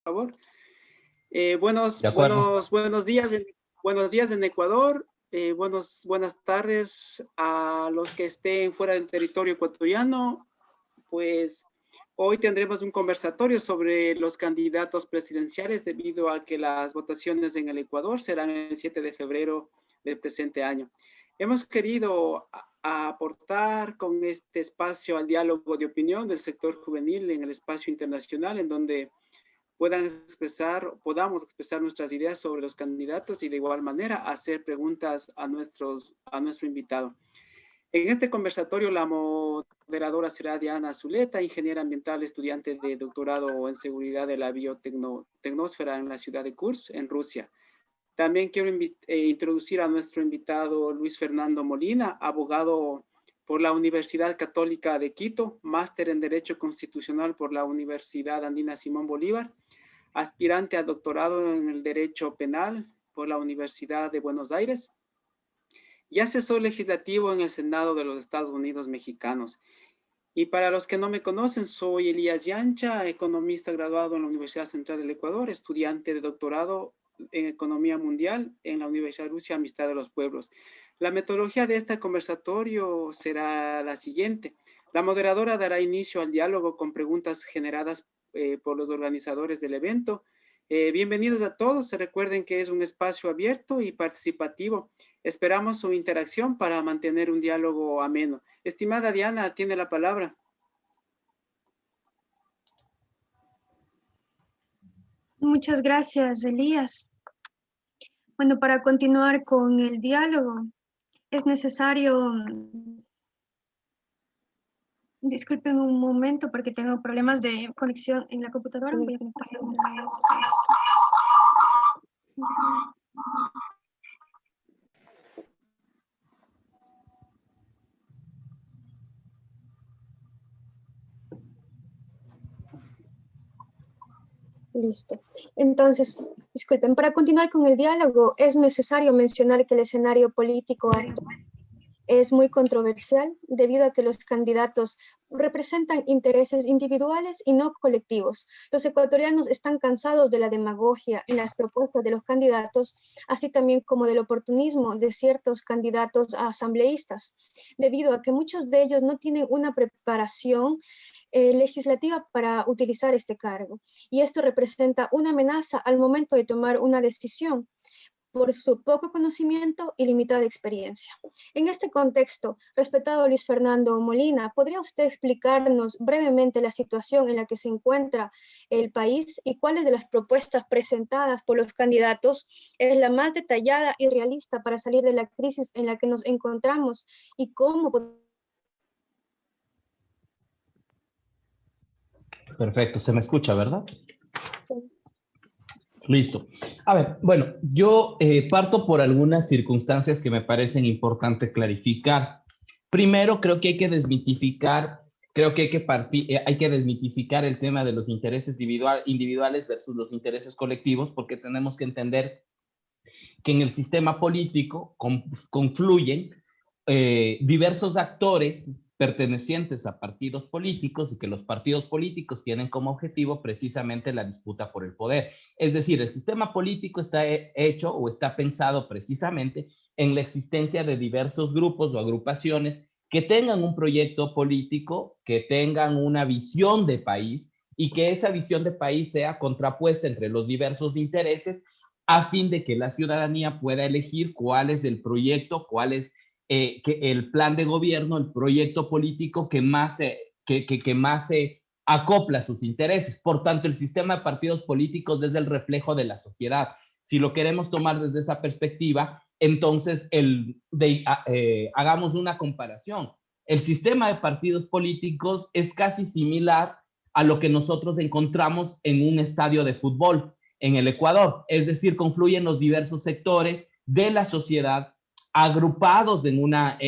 favor. De acuerdo. Buenos días en Ecuador. Buenas tardes a los que estén fuera del territorio ecuatoriano. Pues hoy tendremos un conversatorio sobre los candidatos presidenciales debido a que las votaciones en el Ecuador serán el 7 de febrero del presente año. Hemos querido aportar con este espacio al diálogo de opinión del sector juvenil en el espacio internacional, en donde podamos expresar nuestras ideas sobre los candidatos y de igual manera hacer preguntas a nuestro invitado. En este conversatorio la moderadora será Diana Zuleta, ingeniera ambiental, estudiante de doctorado en seguridad de la biotecnosfera en la ciudad de Kursk, en Rusia. También quiero introducir a nuestro invitado Luis Fernando Molina, abogado por la Universidad Católica de Quito, máster en Derecho Constitucional por la Universidad Andina Simón Bolívar, aspirante a doctorado en el Derecho Penal por la Universidad de Buenos Aires y asesor legislativo en el Senado de los Estados Unidos mexicanos. Y para los que no me conocen, soy Elías Yancha, economista graduado en la Universidad Central del Ecuador, estudiante de doctorado en Economía Mundial en la Universidad Rusia Amistad de los Pueblos. La metodología de este conversatorio será la siguiente. La moderadora dará inicio al diálogo con preguntas generadas por los organizadores del evento. Bienvenidos a todos. Recuerden que es un espacio abierto y participativo. Esperamos su interacción para mantener un diálogo ameno. Estimada Diana, tiene la palabra. Muchas gracias, Elías. Bueno, para continuar con el diálogo, es necesario... Disculpen un momento porque tengo problemas de conexión en la computadora. Voy a conectarme otra vez. Listo. Entonces, disculpen, para continuar con el diálogo, es necesario mencionar que el escenario político actual es muy controversial debido a que los candidatos representan intereses individuales y no colectivos. Los ecuatorianos están cansados de la demagogia en las propuestas de los candidatos, así también como del oportunismo de ciertos candidatos a asambleístas, debido a que muchos de ellos no tienen una preparación legislativa para utilizar este cargo. Y esto representa una amenaza al momento de tomar una decisión por su poco conocimiento y limitada experiencia. En este contexto, respetado Luis Fernando Molina, ¿podría usted explicarnos brevemente la situación en la que se encuentra el país y cuáles de las propuestas presentadas por los candidatos es la más detallada y realista para salir de la crisis en la que nos encontramos y cómo? Perfecto, se me escucha, ¿verdad? Sí. Listo. A ver, bueno, yo parto por algunas circunstancias que me parecen importante clarificar. Primero, creo que hay que desmitificar, hay que desmitificar el tema de los intereses individuales versus los intereses colectivos, porque tenemos que entender que en el sistema político confluyen diversos actores pertenecientes a partidos políticos y que los partidos políticos tienen como objetivo precisamente la disputa por el poder. Es decir, el sistema político está hecho o está pensado precisamente en la existencia de diversos grupos o agrupaciones que tengan un proyecto político, que tengan una visión de país y que esa visión de país sea contrapuesta entre los diversos intereses a fin de que la ciudadanía pueda elegir cuál es el proyecto, cuál es que el plan de gobierno, el proyecto político que más se acopla a sus intereses. Por tanto, el sistema de partidos políticos es el reflejo de la sociedad. Si lo queremos tomar desde esa perspectiva, entonces hagamos una comparación. El sistema de partidos políticos es casi similar a lo que nosotros encontramos en un estadio de fútbol en el Ecuador, es decir, confluyen los diversos sectores de la sociedad agrupados en una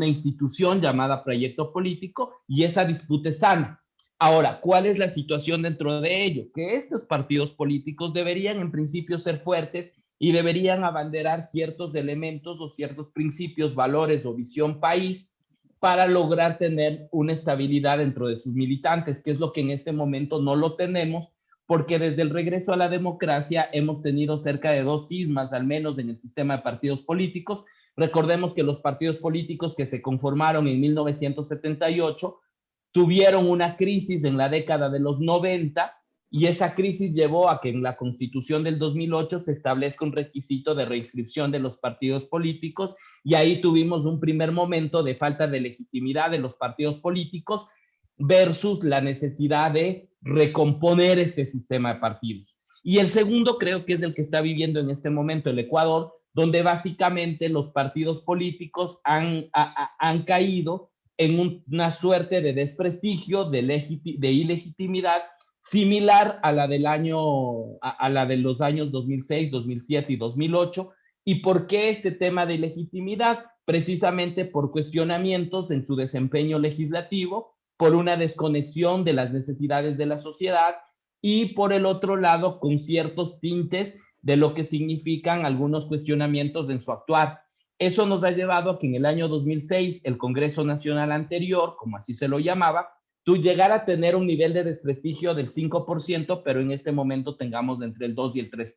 institución llamada proyecto político y esa disputa es sana. Ahora, ¿cuál es la situación dentro de ello? Que estos partidos políticos deberían en principio ser fuertes y deberían abanderar ciertos elementos o ciertos principios, valores o visión país para lograr tener una estabilidad dentro de sus militantes, que es lo que en este momento no lo tenemos porque desde el regreso a la democracia hemos tenido cerca de 2 cismas, al menos en el sistema de partidos políticos. Recordemos que los partidos políticos que se conformaron en 1978 tuvieron una crisis en la década de los 90 y esa crisis llevó a que en la Constitución del 2008 se establezca un requisito de reinscripción de los partidos políticos y ahí tuvimos un primer momento de falta de legitimidad de los partidos políticos versus la necesidad de recomponer este sistema de partidos. Y el segundo creo que es el que está viviendo en este momento el Ecuador, donde básicamente los partidos políticos han caído en una suerte de desprestigio, de ilegitimidad, similar a la de los años 2006, 2007 y 2008. ¿Y por qué este tema de legitimidad? Precisamente por cuestionamientos en su desempeño legislativo, por una desconexión de las necesidades de la sociedad y por el otro lado con ciertos tintes de lo que significan algunos cuestionamientos en su actuar. Eso nos ha llevado a que en el año 2006 el Congreso Nacional anterior, como así se lo llamaba, llegara a tener un nivel de desprestigio del 5%, pero en este momento tengamos entre el 2 y el 3%.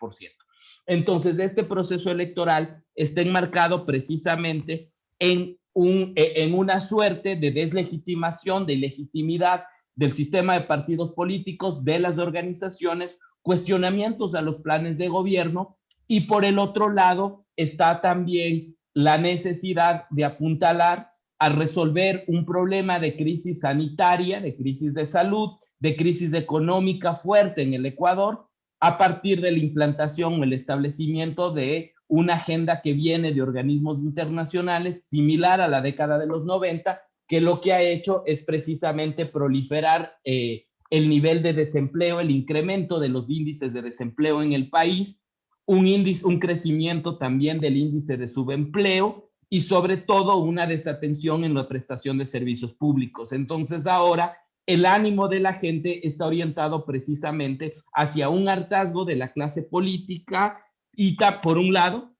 Entonces, este proceso electoral está enmarcado precisamente en una suerte de deslegitimación, de ilegitimidad del sistema de partidos políticos, de las organizaciones, cuestionamientos a los planes de gobierno, y por el otro lado está también la necesidad de apuntalar a resolver un problema de crisis sanitaria, de crisis de salud, de crisis económica fuerte en el Ecuador, a partir de la implantación o el establecimiento de una agenda que viene de organismos internacionales similar a la década de los 90, que lo que ha hecho es precisamente proliferar el nivel de desempleo, el incremento de los índices de desempleo en el país, un crecimiento también del índice de subempleo y sobre todo una desatención en la prestación de servicios públicos. Entonces ahora el ánimo de la gente está orientado precisamente hacia un hartazgo de la clase política y por un lado,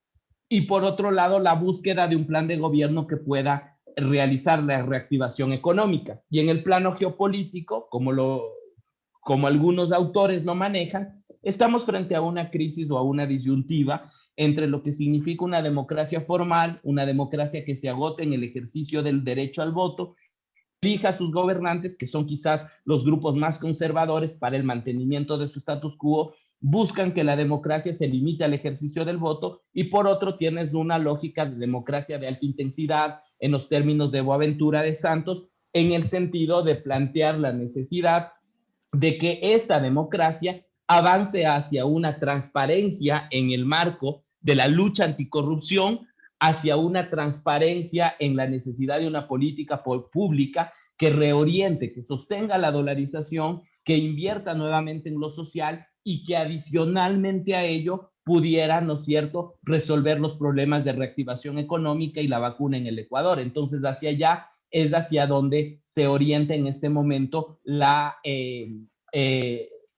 y por otro lado la búsqueda de un plan de gobierno que pueda realizar la reactivación económica. Y en el plano geopolítico, como algunos autores lo manejan, estamos frente a una crisis o a una disyuntiva entre lo que significa una democracia formal, una democracia que se agote en el ejercicio del derecho al voto, elija a sus gobernantes, que son quizás los grupos más conservadores para el mantenimiento de su status quo, buscan que la democracia se limite al ejercicio del voto, y por otro tienes una lógica de democracia de alta intensidad en los términos de Boaventura de Santos, en el sentido de plantear la necesidad de que esta democracia avance hacia una transparencia en el marco de la lucha anticorrupción, hacia una transparencia en la necesidad de una política pública que reoriente, que sostenga la dolarización, que invierta nuevamente en lo social y que adicionalmente a ello pudiera, ¿no es cierto?, resolver los problemas de reactivación económica y la vacuna en el Ecuador. Entonces, hacia allá es hacia donde se orienta en este momento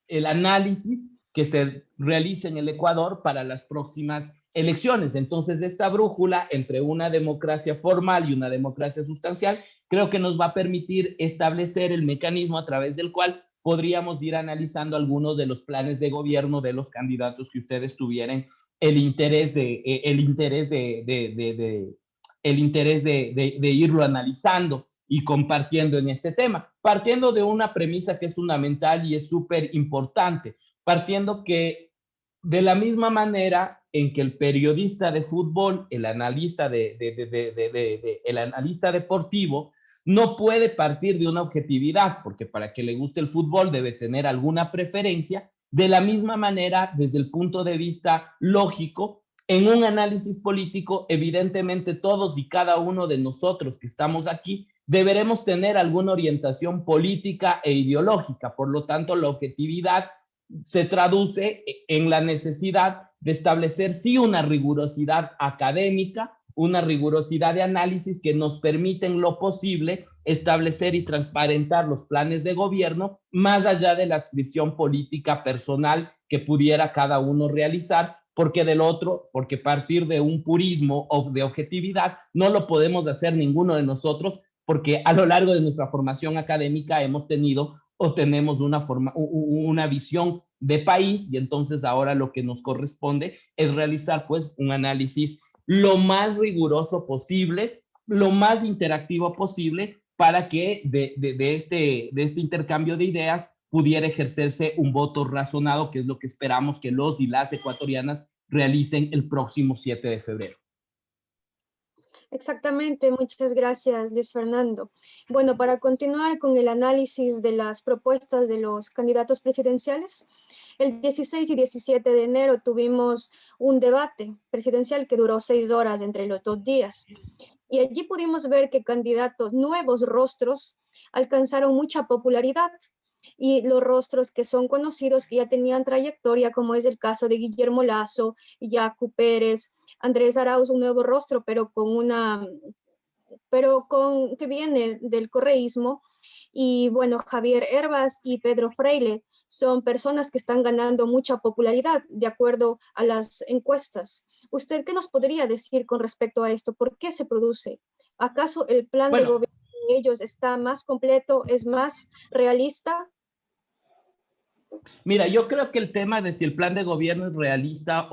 el análisis que se realiza en el Ecuador para las próximas elecciones. Entonces, esta brújula entre una democracia formal y una democracia sustancial creo que nos va a permitir establecer el mecanismo a través del cual podríamos ir analizando algunos de los planes de gobierno de los candidatos que ustedes tuvieran el interés de irlo analizando y compartiendo en este tema, partiendo de una premisa que es fundamental y es súper importante, partiendo que de la misma manera en que el periodista de fútbol, el analista deportivo, no puede partir de una objetividad, porque para que le guste el fútbol debe tener alguna preferencia. De la misma manera, desde el punto de vista lógico, en un análisis político, evidentemente todos y cada uno de nosotros que estamos aquí deberemos tener alguna orientación política e ideológica. Por lo tanto, la objetividad se traduce en la necesidad de establecer sí una rigurosidad académica, una rigurosidad de análisis que nos permite en lo posible establecer y transparentar los planes de gobierno más allá de la adscripción política personal que pudiera cada uno realizar, porque porque partir de un purismo o de objetividad no lo podemos hacer ninguno de nosotros, porque a lo largo de nuestra formación académica hemos tenido o tenemos una visión de país, y entonces ahora lo que nos corresponde es realizar pues un análisis lo más riguroso posible, lo más interactivo posible, para que de este intercambio de ideas pudiera ejercerse un voto razonado, que es lo que esperamos que los y las ecuatorianas realicen el próximo 7 de febrero. Exactamente, muchas gracias, Luis Fernando. Bueno, para continuar con el análisis de las propuestas de los candidatos presidenciales, el 16 y 17 de enero tuvimos un debate presidencial que duró 6 horas entre los 2 días. Y allí pudimos ver que candidatos, nuevos rostros, alcanzaron mucha popularidad. Y los rostros que son conocidos, que ya tenían trayectoria, como es el caso de Guillermo Lasso, Yacu Pérez, Andrés Arauz, un nuevo rostro, que viene del correísmo, y bueno, Javier Hervas y Pedro Freile son personas que están ganando mucha popularidad de acuerdo a las encuestas. ¿Usted qué nos podría decir con respecto a esto? ¿Por qué se produce? ¿Acaso el plan de gobierno de ellos está más completo, es más realista? Mira, yo creo que el tema de si el plan de gobierno es realista,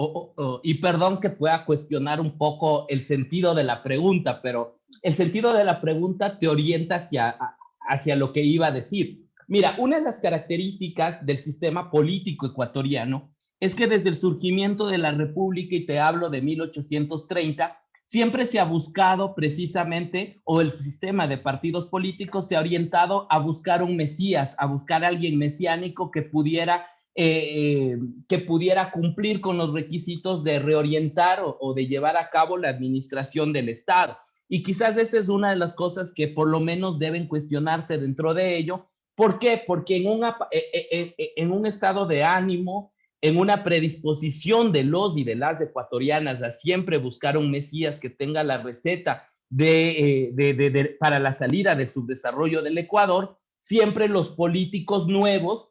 y perdón que pueda cuestionar un poco el sentido de la pregunta, pero el sentido de la pregunta te orienta hacia lo que iba a decir. Mira, una de las características del sistema político ecuatoriano es que desde el surgimiento de la República, y te hablo de 1830, siempre se ha buscado precisamente, o el sistema de partidos políticos se ha orientado a buscar un mesías, a buscar a alguien mesiánico que pudiera cumplir con los requisitos de reorientar o de llevar a cabo la administración del Estado. Y quizás esa es una de las cosas que por lo menos deben cuestionarse dentro de ello. ¿Por qué? Porque en un estado de ánimo, en una predisposición de los y de las ecuatorianas a siempre buscar un mesías que tenga la receta para la salida del subdesarrollo del Ecuador, siempre los políticos nuevos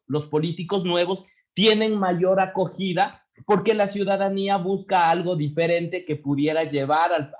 tienen mayor acogida porque la ciudadanía busca algo diferente que pudiera llevar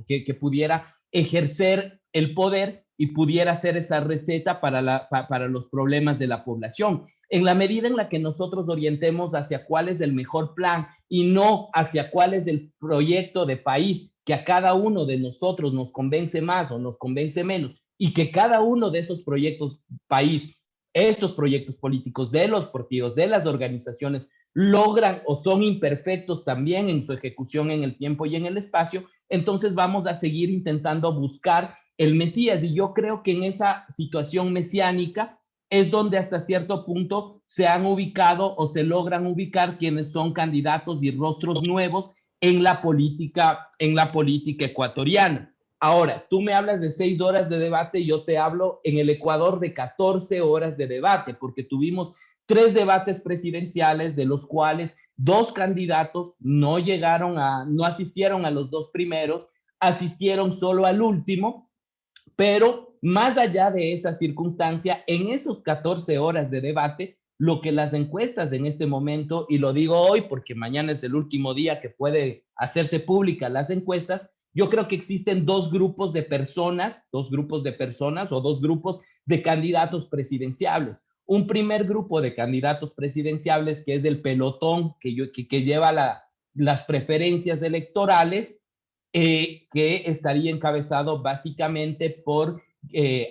que pudiera ejercer el poder y pudiera ser esa receta para los problemas de la población. En la medida en la que nosotros orientemos hacia cuál es el mejor plan y no hacia cuál es el proyecto de país que a cada uno de nosotros nos convence más o nos convence menos, y que cada uno de esos proyectos país, estos proyectos políticos de los partidos, de las organizaciones, logran o son imperfectos también en su ejecución en el tiempo y en el espacio, entonces vamos a seguir intentando buscar el Mesías. Y yo creo que en esa situación mesiánica es donde hasta cierto punto se han ubicado o se logran ubicar quienes son candidatos y rostros nuevos en la política ecuatoriana. Ahora, tú me hablas de 6 horas de debate, y yo te hablo en el Ecuador de 14 horas de debate, porque tuvimos 3 debates presidenciales, de los cuales 2 candidatos no asistieron a los 2 primeros, asistieron solo al último. Pero más allá de esa circunstancia, en esos 14 horas de debate, lo que las encuestas en este momento, y lo digo hoy porque mañana es el último día que puede hacerse pública las encuestas, yo creo que existen 2 grupos de personas o 2 grupos de candidatos presidenciables. Un primer grupo de candidatos presidenciables, que es el pelotón que lleva las preferencias electorales, que estaría encabezado básicamente por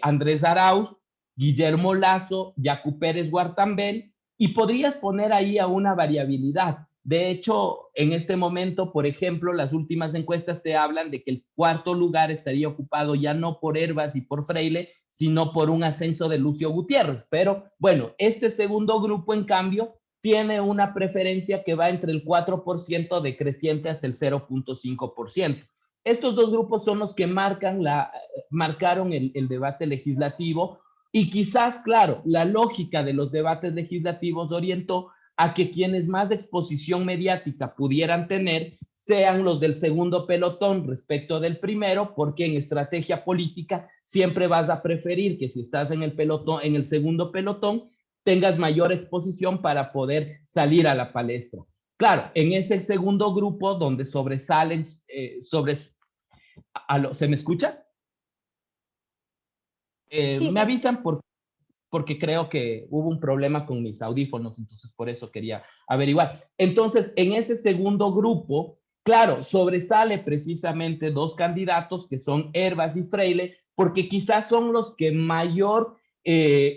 Andrés Arauz, Guillermo Lasso, Yacu Pérez Guartambel, y podrías poner ahí a una variabilidad. De hecho, en este momento, por ejemplo, las últimas encuestas te hablan de que el 4º lugar estaría ocupado ya no por Hervas y por Freile, sino por un ascenso de Lucio Gutiérrez. Pero bueno, este segundo grupo, en cambio, tiene una preferencia que va entre el 4% decreciente hasta el 0.5%. Estos 2 grupos son los que marcaron el debate legislativo, y quizás, claro, la lógica de los debates legislativos orientó a que quienes más exposición mediática pudieran tener sean los del segundo pelotón respecto del primero, porque en estrategia política siempre vas a preferir que si estás en el segundo pelotón, tengas mayor exposición para poder salir a la palestra. Claro, en ese segundo grupo donde sobresalen, ¿se me escucha? Sí, Me avisan porque porque creo que hubo un problema con mis audífonos, entonces por eso quería averiguar. Entonces, en ese segundo grupo, claro, sobresale precisamente dos candidatos que son Hervas y Freile, porque quizás son los que mayor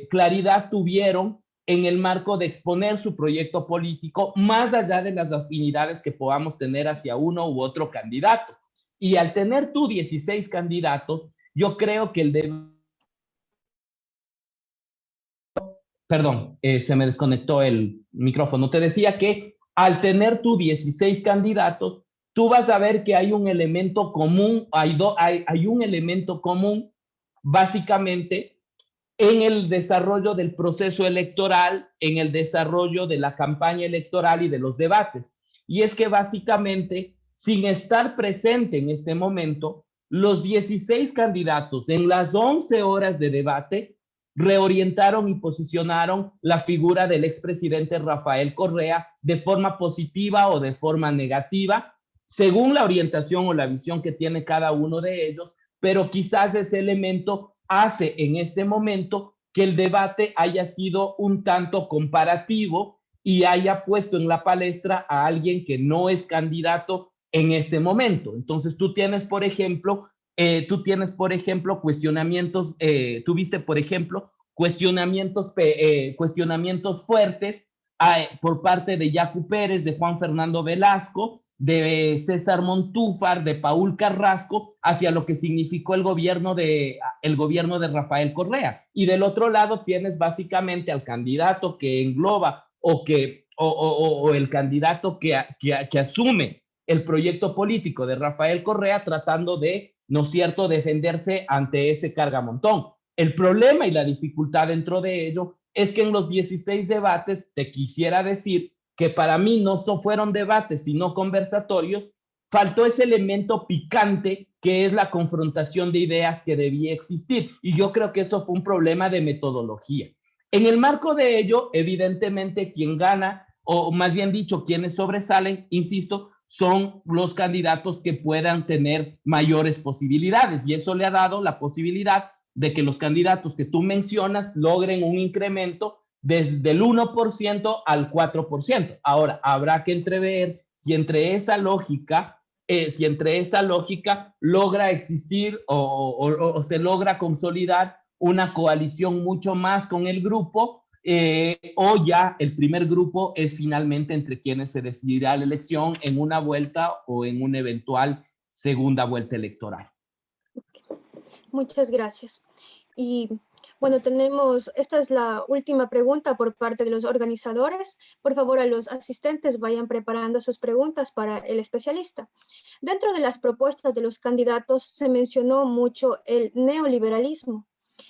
claridad tuvieron en el marco de exponer su proyecto político, más allá de las afinidades que podamos tener hacia uno u otro candidato. Y al tener tú 16 candidatos, yo creo que el de... Perdón, se me desconectó el micrófono. Te decía que al tener tú 16 candidatos, tú vas a ver que hay un elemento común, hay un elemento común básicamente en el desarrollo del proceso electoral, en el desarrollo de la campaña electoral y de los debates. Y es que básicamente, sin estar presente en este momento, los 16 candidatos en las 11 horas de debate reorientaron y posicionaron la figura del expresidente Rafael Correa de forma positiva o de forma negativa, según la orientación o la visión que tiene cada uno de ellos, pero quizás ese elemento hace en este momento que el debate haya sido un tanto comparativo y haya puesto en la palestra a alguien que no es candidato en este momento. Entonces tú tienes, por ejemplo, cuestionamientos, tuviste, por ejemplo, cuestionamientos fuertes por parte de Yacu Pérez, de Juan Fernando Velasco, de César Montúfar, de Paul Carrasco, hacia lo que significó el gobierno de Rafael Correa. Y del otro lado tienes básicamente al candidato que engloba o el candidato que asume el proyecto político de Rafael Correa tratando de, ¿no es cierto?, defenderse ante ese cargamontón. El problema y la dificultad dentro de ello es que en los 16 debates, te quisiera decir que para mí no fueron debates, sino conversatorios, faltó ese elemento picante que es la confrontación de ideas que debía existir. Y yo creo que eso fue un problema de metodología. En el marco de ello, evidentemente, quien gana, o más bien dicho, quienes sobresalen, insisto, son los candidatos que puedan tener mayores posibilidades. Y eso le ha dado la posibilidad de que los candidatos que tú mencionas logren un incremento desde el 1% al 4%. Ahora, habrá que entrever si entre esa lógica logra existir o se logra consolidar una coalición mucho más con el grupo, o ya el primer grupo es finalmente entre quienes se decidirá la elección en una vuelta o en una eventual segunda vuelta electoral. Muchas gracias. Y bueno, esta es la última pregunta por parte de los organizadores. Por favor, a los asistentes vayan preparando sus preguntas para el especialista. Dentro de las propuestas de los candidatos se mencionó mucho el neoliberalismo.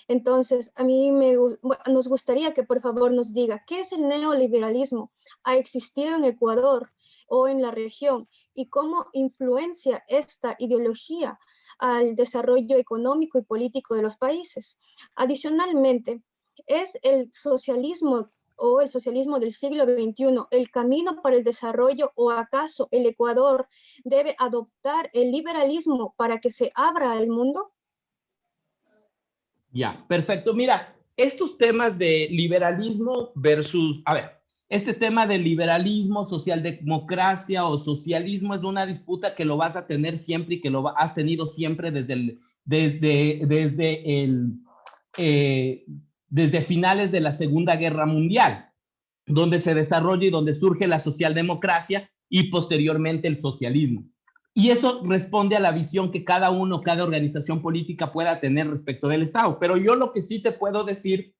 Entonces, a mí nos gustaría que por favor nos diga, ¿qué es el neoliberalismo? ¿Ha existido en Ecuador o en la región? ¿Y cómo influencia esta ideología al desarrollo económico y político de los países? Adicionalmente, ¿es el socialismo o el socialismo del siglo XXI el camino para el desarrollo, o acaso el Ecuador debe adoptar el liberalismo para que se abra al mundo? Ya, perfecto. Mira, estos temas de liberalismo versus, a ver, este tema de liberalismo, socialdemocracia o socialismo es una disputa que lo vas a tener siempre y que has tenido siempre desde finales de la Segunda Guerra Mundial, donde se desarrolla y donde surge la socialdemocracia y posteriormente el socialismo. Y eso responde a la visión que cada organización política pueda tener respecto del Estado. Pero yo lo que sí te puedo decir,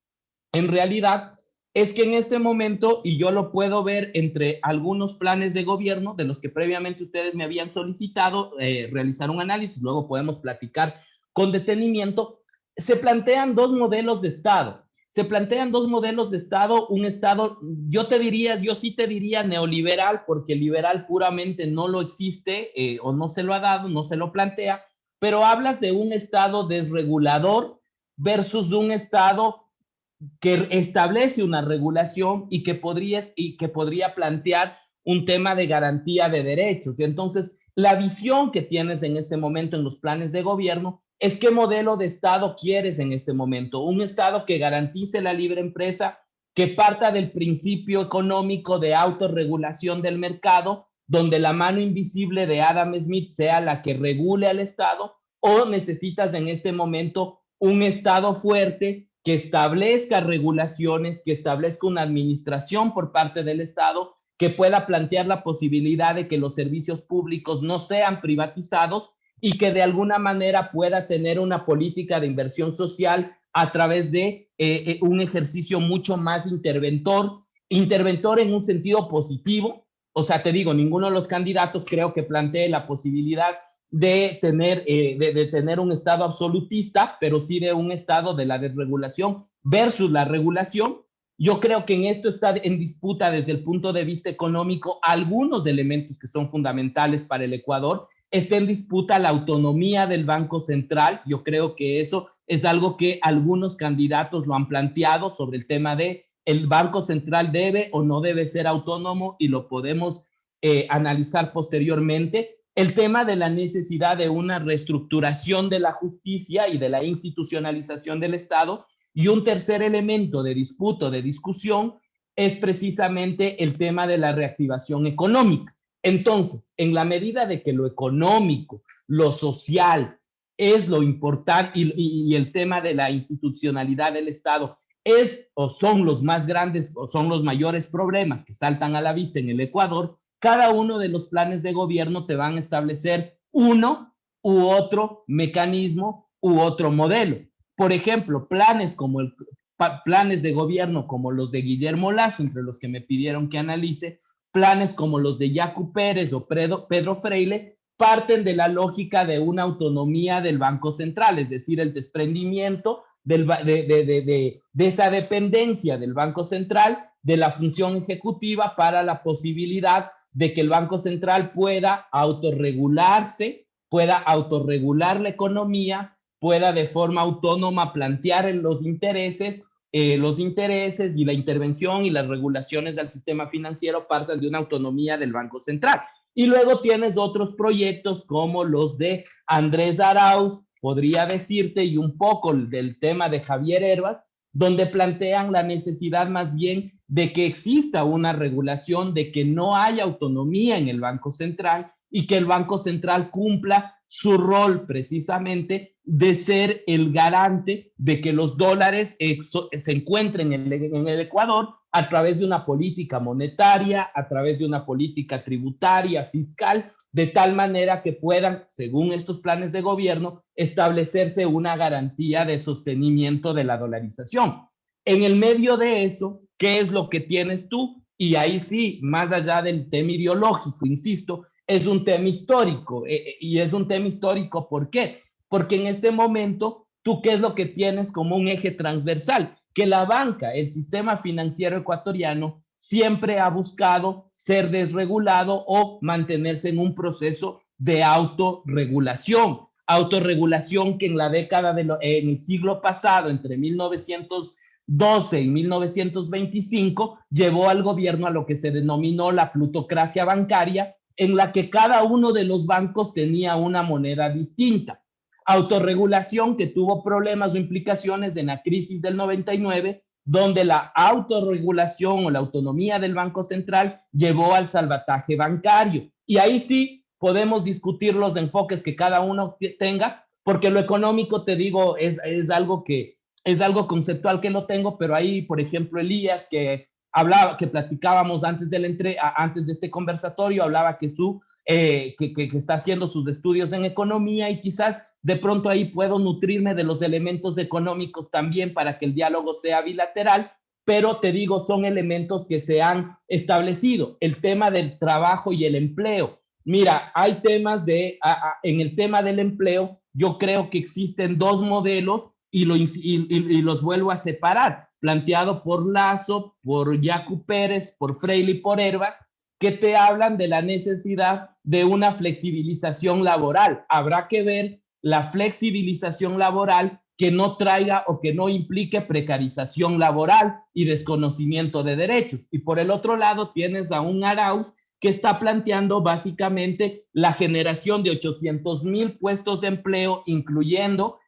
en realidad, es que en este momento, y yo lo puedo ver entre algunos planes de gobierno de los que previamente ustedes me habían solicitado realizar un análisis, luego podemos platicar con detenimiento, se plantean dos modelos de Estado. Un Estado, yo sí te diría neoliberal, porque liberal puramente no lo existe, o no se lo ha dado, no se lo plantea, pero hablas de un Estado desregulador versus un Estado que establece una regulación y que podría plantear un tema de garantía de derechos. Y entonces, la visión que tienes en este momento en los planes de gobierno es qué modelo de Estado quieres en este momento. Un Estado que garantice la libre empresa, que parta del principio económico de autorregulación del mercado, donde la mano invisible de Adam Smith sea la que regule al Estado, o necesitas en este momento un Estado fuerte que establezca regulaciones, que establezca una administración por parte del Estado, que pueda plantear la posibilidad de que los servicios públicos no sean privatizados y que de alguna manera pueda tener una política de inversión social a través de un ejercicio mucho más interventor en un sentido positivo. O sea, te digo, ninguno de los candidatos creo que plantee la posibilidad de tener un Estado absolutista, pero sí de un Estado de la desregulación versus la regulación. Yo creo que en esto está en disputa desde el punto de vista económico algunos elementos que son fundamentales para el Ecuador. Está en disputa la autonomía del Banco Central. Yo creo que eso es algo que algunos candidatos lo han planteado sobre el tema de el Banco Central debe o no debe ser autónomo, y lo podemos analizar posteriormente. El tema de la necesidad de una reestructuración de la justicia y de la institucionalización del Estado. Y un tercer elemento de disputa, de discusión, es precisamente el tema de la reactivación económica. Entonces, en la medida de que lo económico, lo social es lo importante y el tema de la institucionalidad del Estado es o son los más grandes o son los mayores problemas que saltan a la vista en el Ecuador, cada uno de los planes de gobierno te van a establecer uno u otro mecanismo u otro modelo. Por ejemplo, planes de gobierno como los de Guillermo Lasso, entre los que me pidieron que analice, planes como los de Yacu Pérez o Pedro Freile, parten de la lógica de una autonomía del Banco Central, es decir, el desprendimiento de esa dependencia del Banco Central, de la función ejecutiva, para la posibilidad de que el Banco Central pueda autorregularse, pueda autorregular la economía, pueda de forma autónoma plantear los intereses y la intervención y las regulaciones del sistema financiero parten de una autonomía del Banco Central. Y luego tienes otros proyectos como los de Andrés Arauz, podría decirte, y un poco del tema de Javier Herbas, donde plantean la necesidad más bien de que exista una regulación, de que no haya autonomía en el Banco Central y que el Banco Central cumpla su rol precisamente de ser el garante de que los dólares se encuentren en el Ecuador a través de una política monetaria, a través de una política tributaria, fiscal, de tal manera que puedan, según estos planes de gobierno, establecerse una garantía de sostenimiento de la dolarización. En el medio de eso, ¿qué es lo que tienes tú? Y ahí sí, más allá del tema ideológico, insisto, es un tema histórico. Y es un tema histórico, ¿por qué? Porque en este momento, ¿tú qué es lo que tienes como un eje transversal? Que la banca, el sistema financiero ecuatoriano, siempre ha buscado ser desregulado o mantenerse en un proceso de autorregulación. Autorregulación que en la década en el siglo pasado, entre 1912 y 1925, llevó al gobierno a lo que se denominó la plutocracia bancaria, en la que cada uno de los bancos tenía una moneda distinta. Autorregulación que tuvo problemas o implicaciones en la crisis del 99, donde la autorregulación o la autonomía del Banco Central llevó al salvataje bancario. Y ahí sí podemos discutir los enfoques que cada uno tenga, porque lo económico, te digo, es algo conceptual que lo tengo, pero ahí, por ejemplo, Elías, que platicábamos antes de este conversatorio, hablaba que está haciendo sus estudios en economía, y quizás de pronto ahí puedo nutrirme de los elementos económicos también para que el diálogo sea bilateral, pero te digo, son elementos que se han establecido. El tema del trabajo y el empleo. Mira, hay temas en el tema del empleo, yo creo que existen dos modelos y los vuelvo a separar, planteado por Lasso, por Yacu Pérez, por Freile y por Herbas, que te hablan de la necesidad de una flexibilización laboral. Habrá que ver la flexibilización laboral que no traiga o que no implique precarización laboral y desconocimiento de derechos. Y por el otro lado tienes a un Arauz que está planteando básicamente la generación de 800,000 puestos de empleo, incluyendo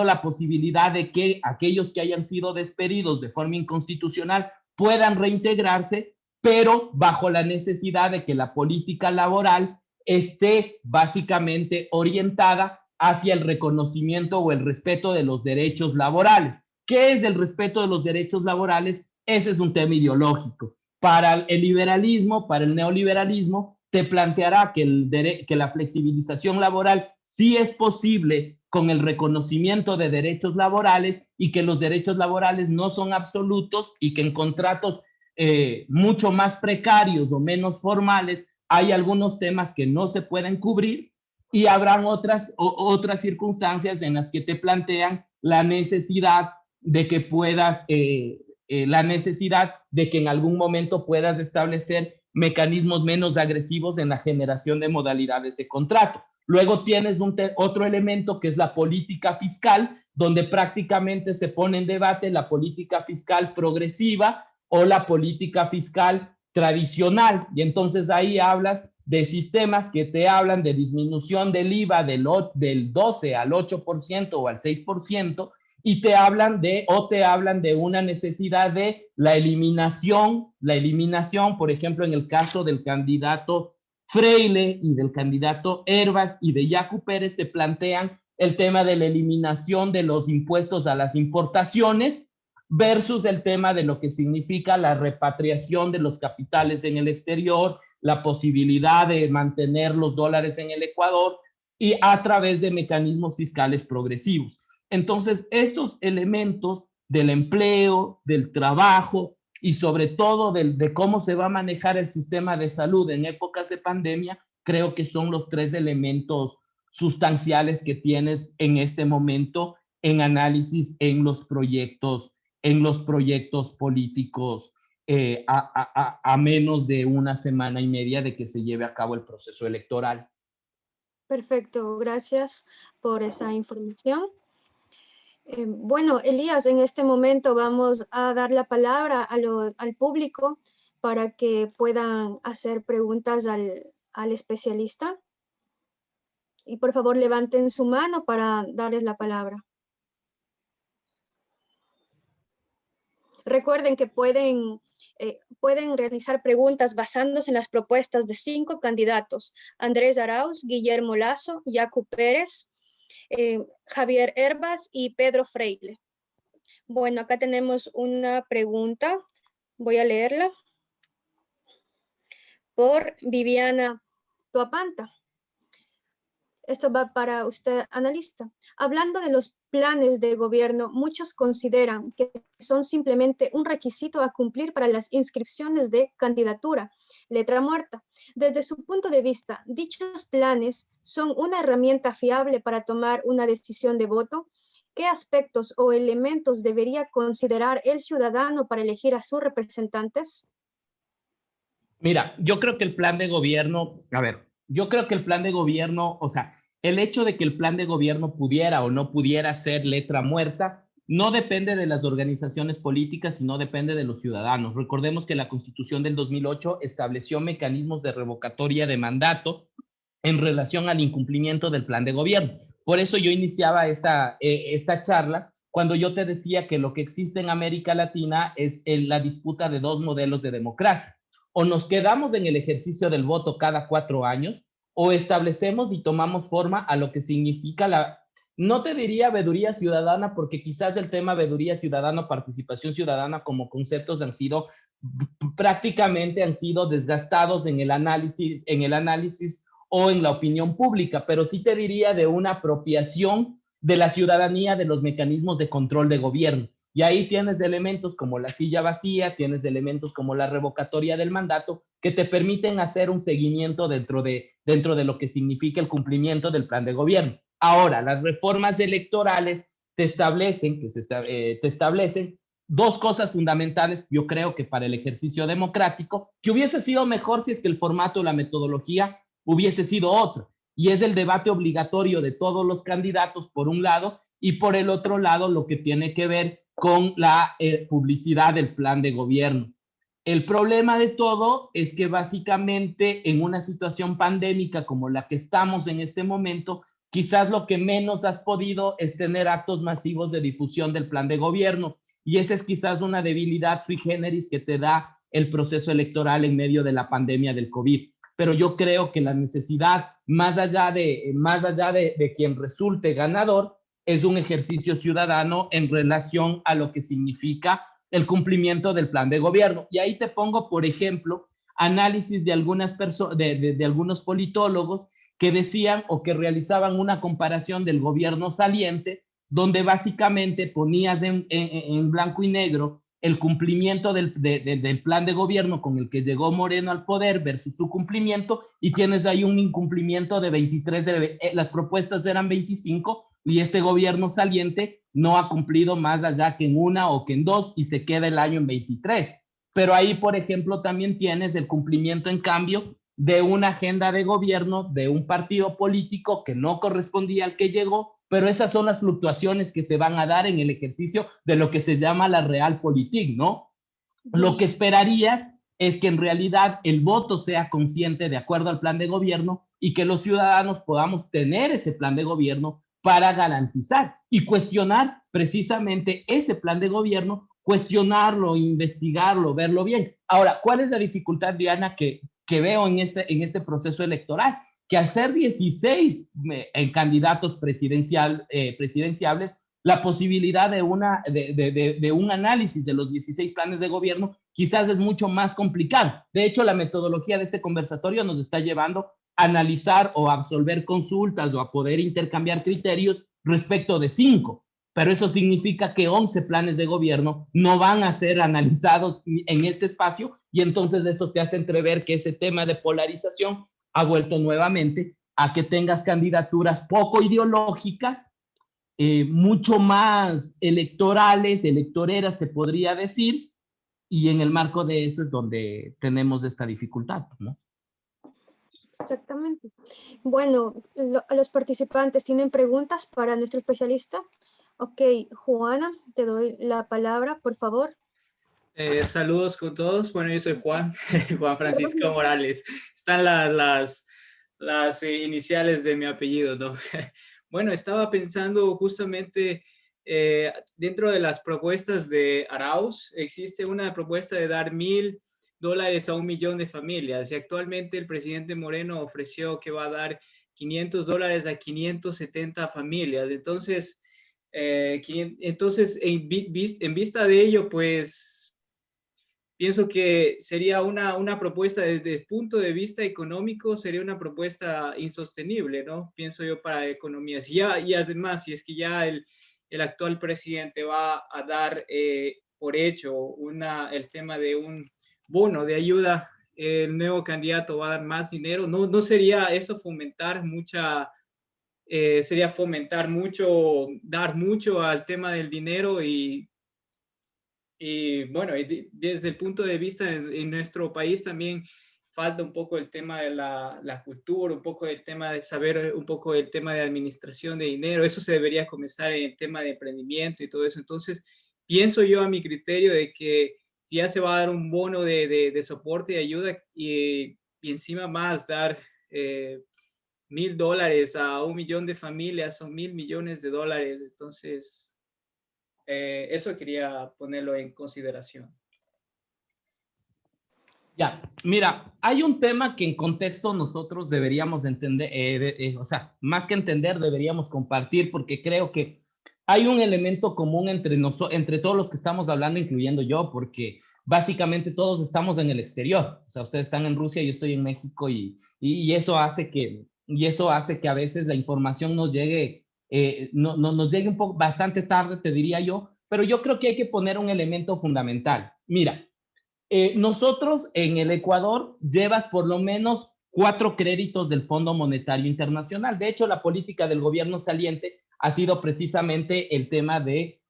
la posibilidad de que aquellos que hayan sido despedidos de forma inconstitucional puedan reintegrarse, pero bajo la necesidad de que la política laboral esté básicamente orientada hacia el reconocimiento o el respeto de los derechos laborales. ¿Qué es el respeto de los derechos laborales? Ese es un tema ideológico. Para el liberalismo, para el neoliberalismo, te planteará que la flexibilización laboral sí es posible con el reconocimiento de derechos laborales y que los derechos laborales no son absolutos y que en contratos mucho más precarios o menos formales hay algunos temas que no se pueden cubrir y habrán otras circunstancias en las que te plantean la necesidad de que puedas, la necesidad de que en algún momento puedas establecer mecanismos menos agresivos en la generación de modalidades de contrato. Luego tienes otro elemento que es la política fiscal, donde prácticamente se pone en debate la política fiscal progresiva o la política fiscal tradicional. Y entonces ahí hablas de sistemas que te hablan de disminución del IVA del 12 al 8% o al 6%, y te hablan de una necesidad de la eliminación, por ejemplo, en el caso del candidato Freile y del candidato Hervas y de Yacu Pérez, te plantean el tema de la eliminación de los impuestos a las importaciones versus el tema de lo que significa la repatriación de los capitales en el exterior, la posibilidad de mantener los dólares en el Ecuador y a través de mecanismos fiscales progresivos. Entonces, esos elementos del empleo, del trabajo y sobre todo de cómo se va a manejar el sistema de salud en épocas de pandemia, creo que son los tres elementos sustanciales que tienes en este momento en análisis en los proyectos políticos a menos de una semana y media de que se lleve a cabo el proceso electoral. Perfecto, gracias por esa información. Bueno, Elías, en este momento vamos a dar la palabra al público para que puedan hacer preguntas al especialista. Y por favor, levanten su mano para darles la palabra. Recuerden que pueden realizar preguntas basándose en las propuestas de 5 candidatos: Andrés Arauz, Guillermo Lasso, Yacu Pérez, Javier Hervas y Pedro Freile. Bueno, acá tenemos una pregunta. Voy a leerla. Por Viviana Tuapanta. Esto va para usted, analista. Hablando de los planes de gobierno, muchos consideran que son simplemente un requisito a cumplir para las inscripciones de candidatura, letra muerta. Desde su punto de vista, ¿dichos planes son una herramienta fiable para tomar una decisión de voto? ¿Qué aspectos o elementos debería considerar el ciudadano para elegir a sus representantes? Mira, yo creo que el plan de gobierno, o sea, el hecho de que el plan de gobierno pudiera o no pudiera ser letra muerta, no depende de las organizaciones políticas, sino depende de los ciudadanos. Recordemos que la Constitución del 2008 estableció mecanismos de revocatoria de mandato en relación al incumplimiento del plan de gobierno. Por eso yo iniciaba esta charla cuando yo te decía que lo que existe en América Latina es la disputa de 2 modelos de democracia. O nos quedamos en el ejercicio del voto cada 4 años, o establecemos y tomamos forma a lo que significa no te diría veeduría ciudadana, porque quizás el tema veeduría ciudadana, participación ciudadana como conceptos prácticamente han sido desgastados en el análisis o en la opinión pública, pero sí te diría de una apropiación de la ciudadanía de los mecanismos de control de gobierno. Y ahí tienes elementos como la silla vacía, tienes elementos como la revocatoria del mandato, que te permiten hacer un seguimiento dentro de lo que significa el cumplimiento del plan de gobierno. Ahora, las reformas electorales te establecen 2 cosas fundamentales, yo creo que para el ejercicio democrático, que hubiese sido mejor si es que el formato o la metodología hubiese sido otro, y es el debate obligatorio de todos los candidatos, por un lado, y por el otro lado, lo que tiene que ver con la publicidad del plan de gobierno. El problema de todo es que básicamente en una situación pandémica como la que estamos en este momento, quizás lo que menos has podido es tener actos masivos de difusión del plan de gobierno. Y esa es quizás una debilidad sui generis que te da el proceso electoral en medio de la pandemia del COVID. Pero yo creo que la necesidad, más allá de quien resulte ganador, es un ejercicio ciudadano en relación a lo que significa el cumplimiento del plan de gobierno. Y ahí te pongo, por ejemplo, análisis de algunos politólogos que decían o que realizaban una comparación del gobierno saliente, donde básicamente ponías en blanco y negro el cumplimiento del plan de gobierno con el que llegó Moreno al poder versus su cumplimiento, y tienes ahí un incumplimiento de 23, las propuestas eran 25, y este gobierno saliente no ha cumplido más allá que en una o que en dos, y se queda el año en 23. Pero ahí, por ejemplo, también tienes el cumplimiento, en cambio, de una agenda de gobierno de un partido político que no correspondía al que llegó, pero esas son las fluctuaciones que se van a dar en el ejercicio de lo que se llama la realpolitik, ¿no? Lo que esperarías es que en realidad el voto sea consciente de acuerdo al plan de gobierno y que los ciudadanos podamos tener ese plan de gobierno para garantizar y cuestionar precisamente ese plan de gobierno, cuestionarlo, investigarlo, verlo bien. Ahora, ¿cuál es la dificultad, Diana, que veo en este proceso electoral? Que al ser 16 candidatos presidenciables, la posibilidad de un análisis de los 16 planes de gobierno quizás es mucho más complicado. De hecho, la metodología de ese conversatorio nos está llevando a analizar o a absolver consultas o a poder intercambiar criterios respecto de 5, pero eso significa que 11 planes de gobierno no van a ser analizados en este espacio, y entonces eso te hace entrever que ese tema de polarización ha vuelto nuevamente a que tengas candidaturas poco ideológicas, mucho más electoreras, te podría decir, y en el marco de eso es donde tenemos esta dificultad, ¿no? Exactamente. Bueno, los participantes tienen preguntas para nuestro especialista. Ok, Juana, te doy la palabra, por favor. Saludos con todos. Bueno, yo soy Juan, Juan Francisco Morales. Están las iniciales de mi apellido, ¿no? Bueno, estaba pensando justamente dentro de las propuestas de Arauz, existe una propuesta de dar $1,000 a 1 millón de familias, y actualmente el presidente Moreno ofreció que va a dar $500 a 570 familias. Entonces, en vista de ello, pues pienso que sería una propuesta desde el punto de vista económico, sería una propuesta insostenible, ¿no? Pienso yo, para economías. Y además, si es que ya el actual presidente va a dar por hecho el tema de un bono de ayuda, el nuevo candidato va a dar más dinero, ¿no sería eso fomentar sería fomentar mucho, dar mucho al tema del dinero? Y bueno, desde el punto de vista en nuestro país también falta un poco el tema de la cultura, un poco el tema de saber, un poco el tema de administración de dinero. Eso se debería comenzar en el tema de emprendimiento y todo eso. Entonces, pienso yo, a mi criterio, de que si ya se va a dar un bono de soporte y ayuda, y encima más dar $1,000 a 1 millón de familias, son $1,000 millones. Entonces, eso quería ponerlo en consideración. Ya, mira, hay un tema que en contexto nosotros deberíamos entender, o sea, más que entender, deberíamos compartir, porque creo que hay un elemento común entre todos los que estamos hablando, incluyendo yo, porque básicamente todos estamos en el exterior. O sea, ustedes están en Rusia, yo estoy en México, y eso hace que a veces la información nos llegue, nos llegue un poco bastante tarde, te diría yo, pero yo creo que hay que poner un elemento fundamental. Mira, nosotros en el Ecuador llevas por lo menos 4 créditos del Fondo Monetario Internacional. De hecho, la política del gobierno saliente ha sido precisamente el tema de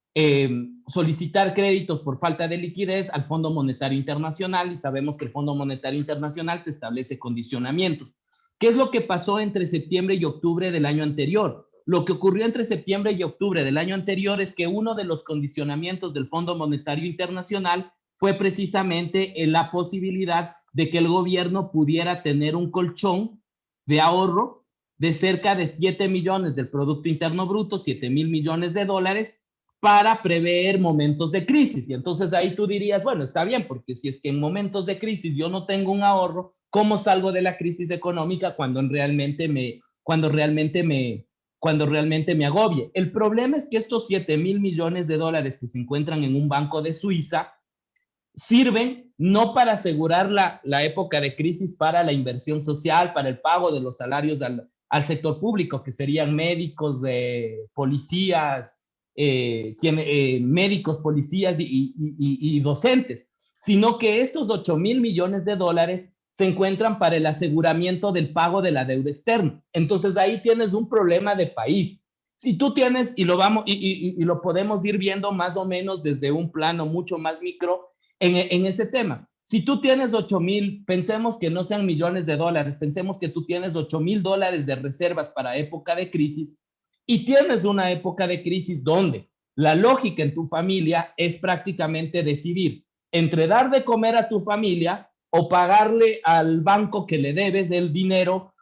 solicitar créditos por falta de liquidez al Fondo Monetario Internacional, y sabemos que el Fondo Monetario Internacional te establece condicionamientos. ¿Qué es lo que pasó entre septiembre y octubre del año anterior? Lo que ocurrió entre septiembre y octubre del año anterior es que uno de los condicionamientos del Fondo Monetario Internacional fue precisamente la posibilidad de que el gobierno pudiera tener un colchón de ahorro de cerca de 7 millones del Producto Interno Bruto, 7,000 millones de dólares, para prever momentos de crisis. Y entonces ahí tú dirías, bueno, está bien, porque si es que en momentos de crisis yo no tengo un ahorro, ¿cómo salgo de la crisis económica cuando realmente me agobie? El problema es que estos 7,000 millones de dólares que se encuentran en un banco de Suiza sirven no para asegurar la época de crisis para la inversión social, para el pago de los salarios al sector público, que serían médicos, policías, médicos, policías y docentes, sino que estos 8,000 millones de dólares se encuentran para el aseguramiento del pago de la deuda externa. Entonces ahí tienes un problema de país. Si tú tienes, y lo podemos ir viendo más o menos desde un plano mucho más micro en ese tema. Si tú tienes 8,000, pensemos que no sean millones de dólares, pensemos que tú tienes 8,000 dólares de reservas para época de crisis y tienes una época de crisis donde la lógica en tu familia es prácticamente decidir entre dar de comer a tu familia o pagarle al banco que le debes el dinero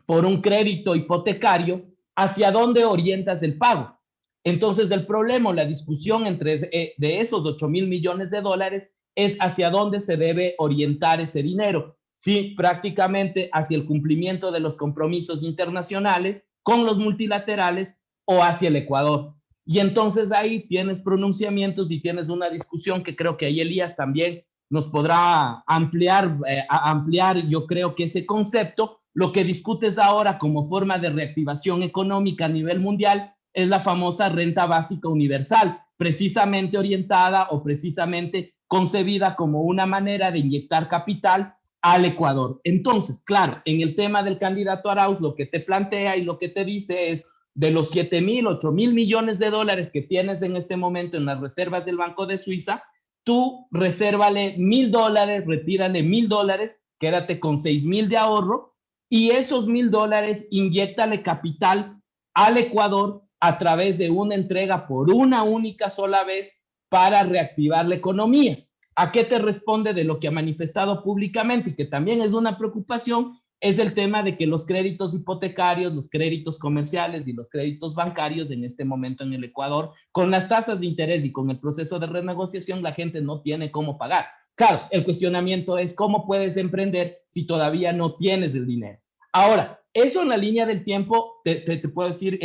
por un crédito hipotecario, ¿hacia dónde orientas el pago? Entonces el problema o la discusión de esos 8,000 millones de dólares es hacia dónde se debe orientar ese dinero. Sí, prácticamente hacia el cumplimiento de los compromisos internacionales con los multilaterales o hacia el Ecuador. Y entonces ahí tienes pronunciamientos y tienes una discusión que creo que ahí Elías también nos podrá ampliar, yo creo que ese concepto. Lo que discutes ahora como forma de reactivación económica a nivel mundial es la famosa renta básica universal, precisamente orientada o precisamente concebida como una manera de inyectar capital al Ecuador. Entonces, claro, en el tema del candidato Arauz, lo que te plantea y lo que te dice es, de los 7,000, 8,000 millones de dólares que tienes en este momento en las reservas del Banco de Suiza, tú resérvale 1,000 dólares, retírale 1,000 dólares, quédate con 6,000 de ahorro, y esos 1,000 dólares inyéctale capital al Ecuador a través de una entrega por una única sola vez para reactivar la economía. ¿A qué te responde de lo que ha manifestado públicamente y que también es una preocupación? Es el tema de que los créditos hipotecarios, los créditos comerciales y los créditos bancarios en este momento en el Ecuador, con las tasas de interés y con el proceso de renegociación, la gente no tiene cómo pagar. Claro, el cuestionamiento es cómo puedes emprender si todavía no tienes el dinero. Ahora, eso en la línea del tiempo, te puedo decir,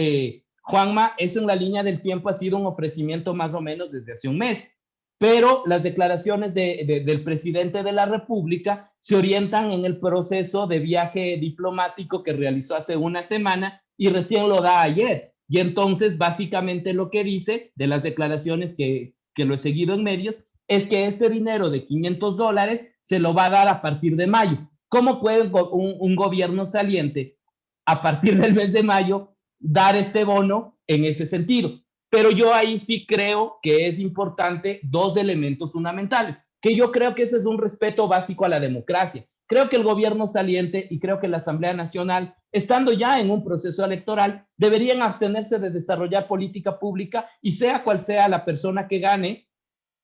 Juanma, eso en la línea del tiempo ha sido un ofrecimiento más o menos desde hace un mes, pero las declaraciones del presidente de la República se orientan en el proceso de viaje diplomático que realizó hace una semana y recién lo da ayer. Y entonces, básicamente lo que dice de las declaraciones que lo he seguido en medios, es que este dinero de 500 dólares se lo va a dar a partir de mayo. ¿Cómo puede un gobierno saliente a partir del mes de mayo dar este bono en ese sentido? Pero yo ahí sí creo que es importante dos elementos fundamentales, que yo creo que ese es un respeto básico a la democracia. Creo que el gobierno saliente y creo que la Asamblea Nacional, estando ya en un proceso electoral, deberían abstenerse de desarrollar política pública y sea cual sea la persona que gane,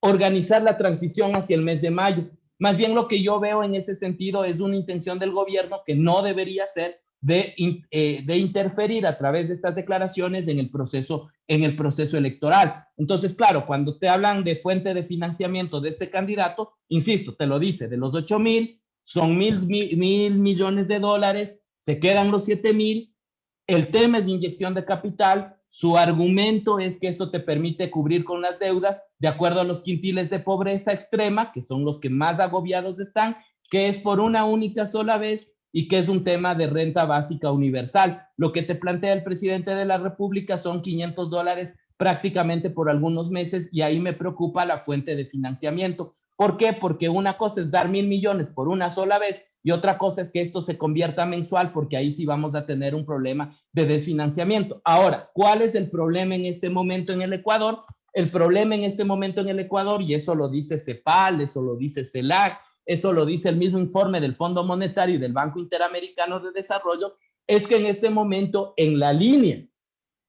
organizar la transición hacia el mes de mayo. Más bien lo que yo veo en ese sentido es una intención del gobierno que no debería ser de interferir a través de estas declaraciones en el proceso electoral. Entonces, claro, cuando te hablan de fuente de financiamiento de este candidato, insisto, te lo dice, de los 8,000, son mil millones de dólares, se quedan los 7,000, el tema es inyección de capital, su argumento es que eso te permite cubrir con las deudas de acuerdo a los quintiles de pobreza extrema, que son los que más agobiados están, que es por una única sola vez y que es un tema de renta básica universal. Lo que te plantea el presidente de la República son 500 dólares prácticamente por algunos meses y ahí me preocupa la fuente de financiamiento. ¿Por qué? Porque una cosa es dar 1,000 millones por una sola vez y otra cosa es que esto se convierta mensual, porque ahí sí vamos a tener un problema de desfinanciamiento. Ahora, ¿cuál es el problema en este momento en el Ecuador? El problema en este momento en el Ecuador, y eso lo dice CEPAL, eso lo dice CELAC, eso lo dice el mismo informe del Fondo Monetario y del Banco Interamericano de Desarrollo, es que en este momento en la línea,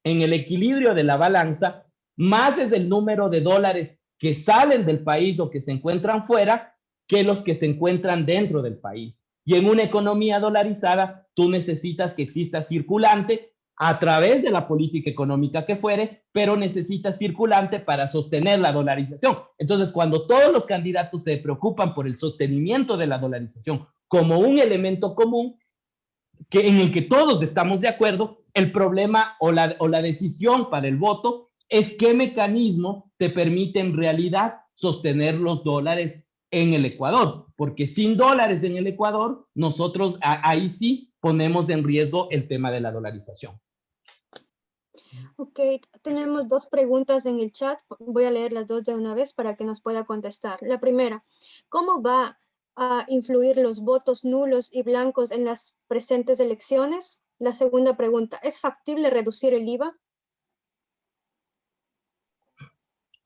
en el equilibrio de la balanza, más es el número de dólares que salen del país o que se encuentran fuera que los que se encuentran dentro del país. Y en una economía dolarizada, tú necesitas que exista circulante a través de la política económica que fuere, pero necesitas circulante para sostener la dolarización. Entonces, cuando todos los candidatos se preocupan por el sostenimiento de la dolarización como un elemento común, en el que todos estamos de acuerdo, el problema o la decisión para el voto es qué mecanismo te permite en realidad sostener los dólares en el Ecuador, porque sin dólares en el Ecuador, nosotros ahí sí ponemos en riesgo el tema de la dolarización. Ok, tenemos dos preguntas en el chat. Voy a leer las dos de una vez para que nos pueda contestar. La primera, ¿cómo va a influir los votos nulos y blancos en las presentes elecciones? La segunda pregunta, ¿es factible reducir el IVA?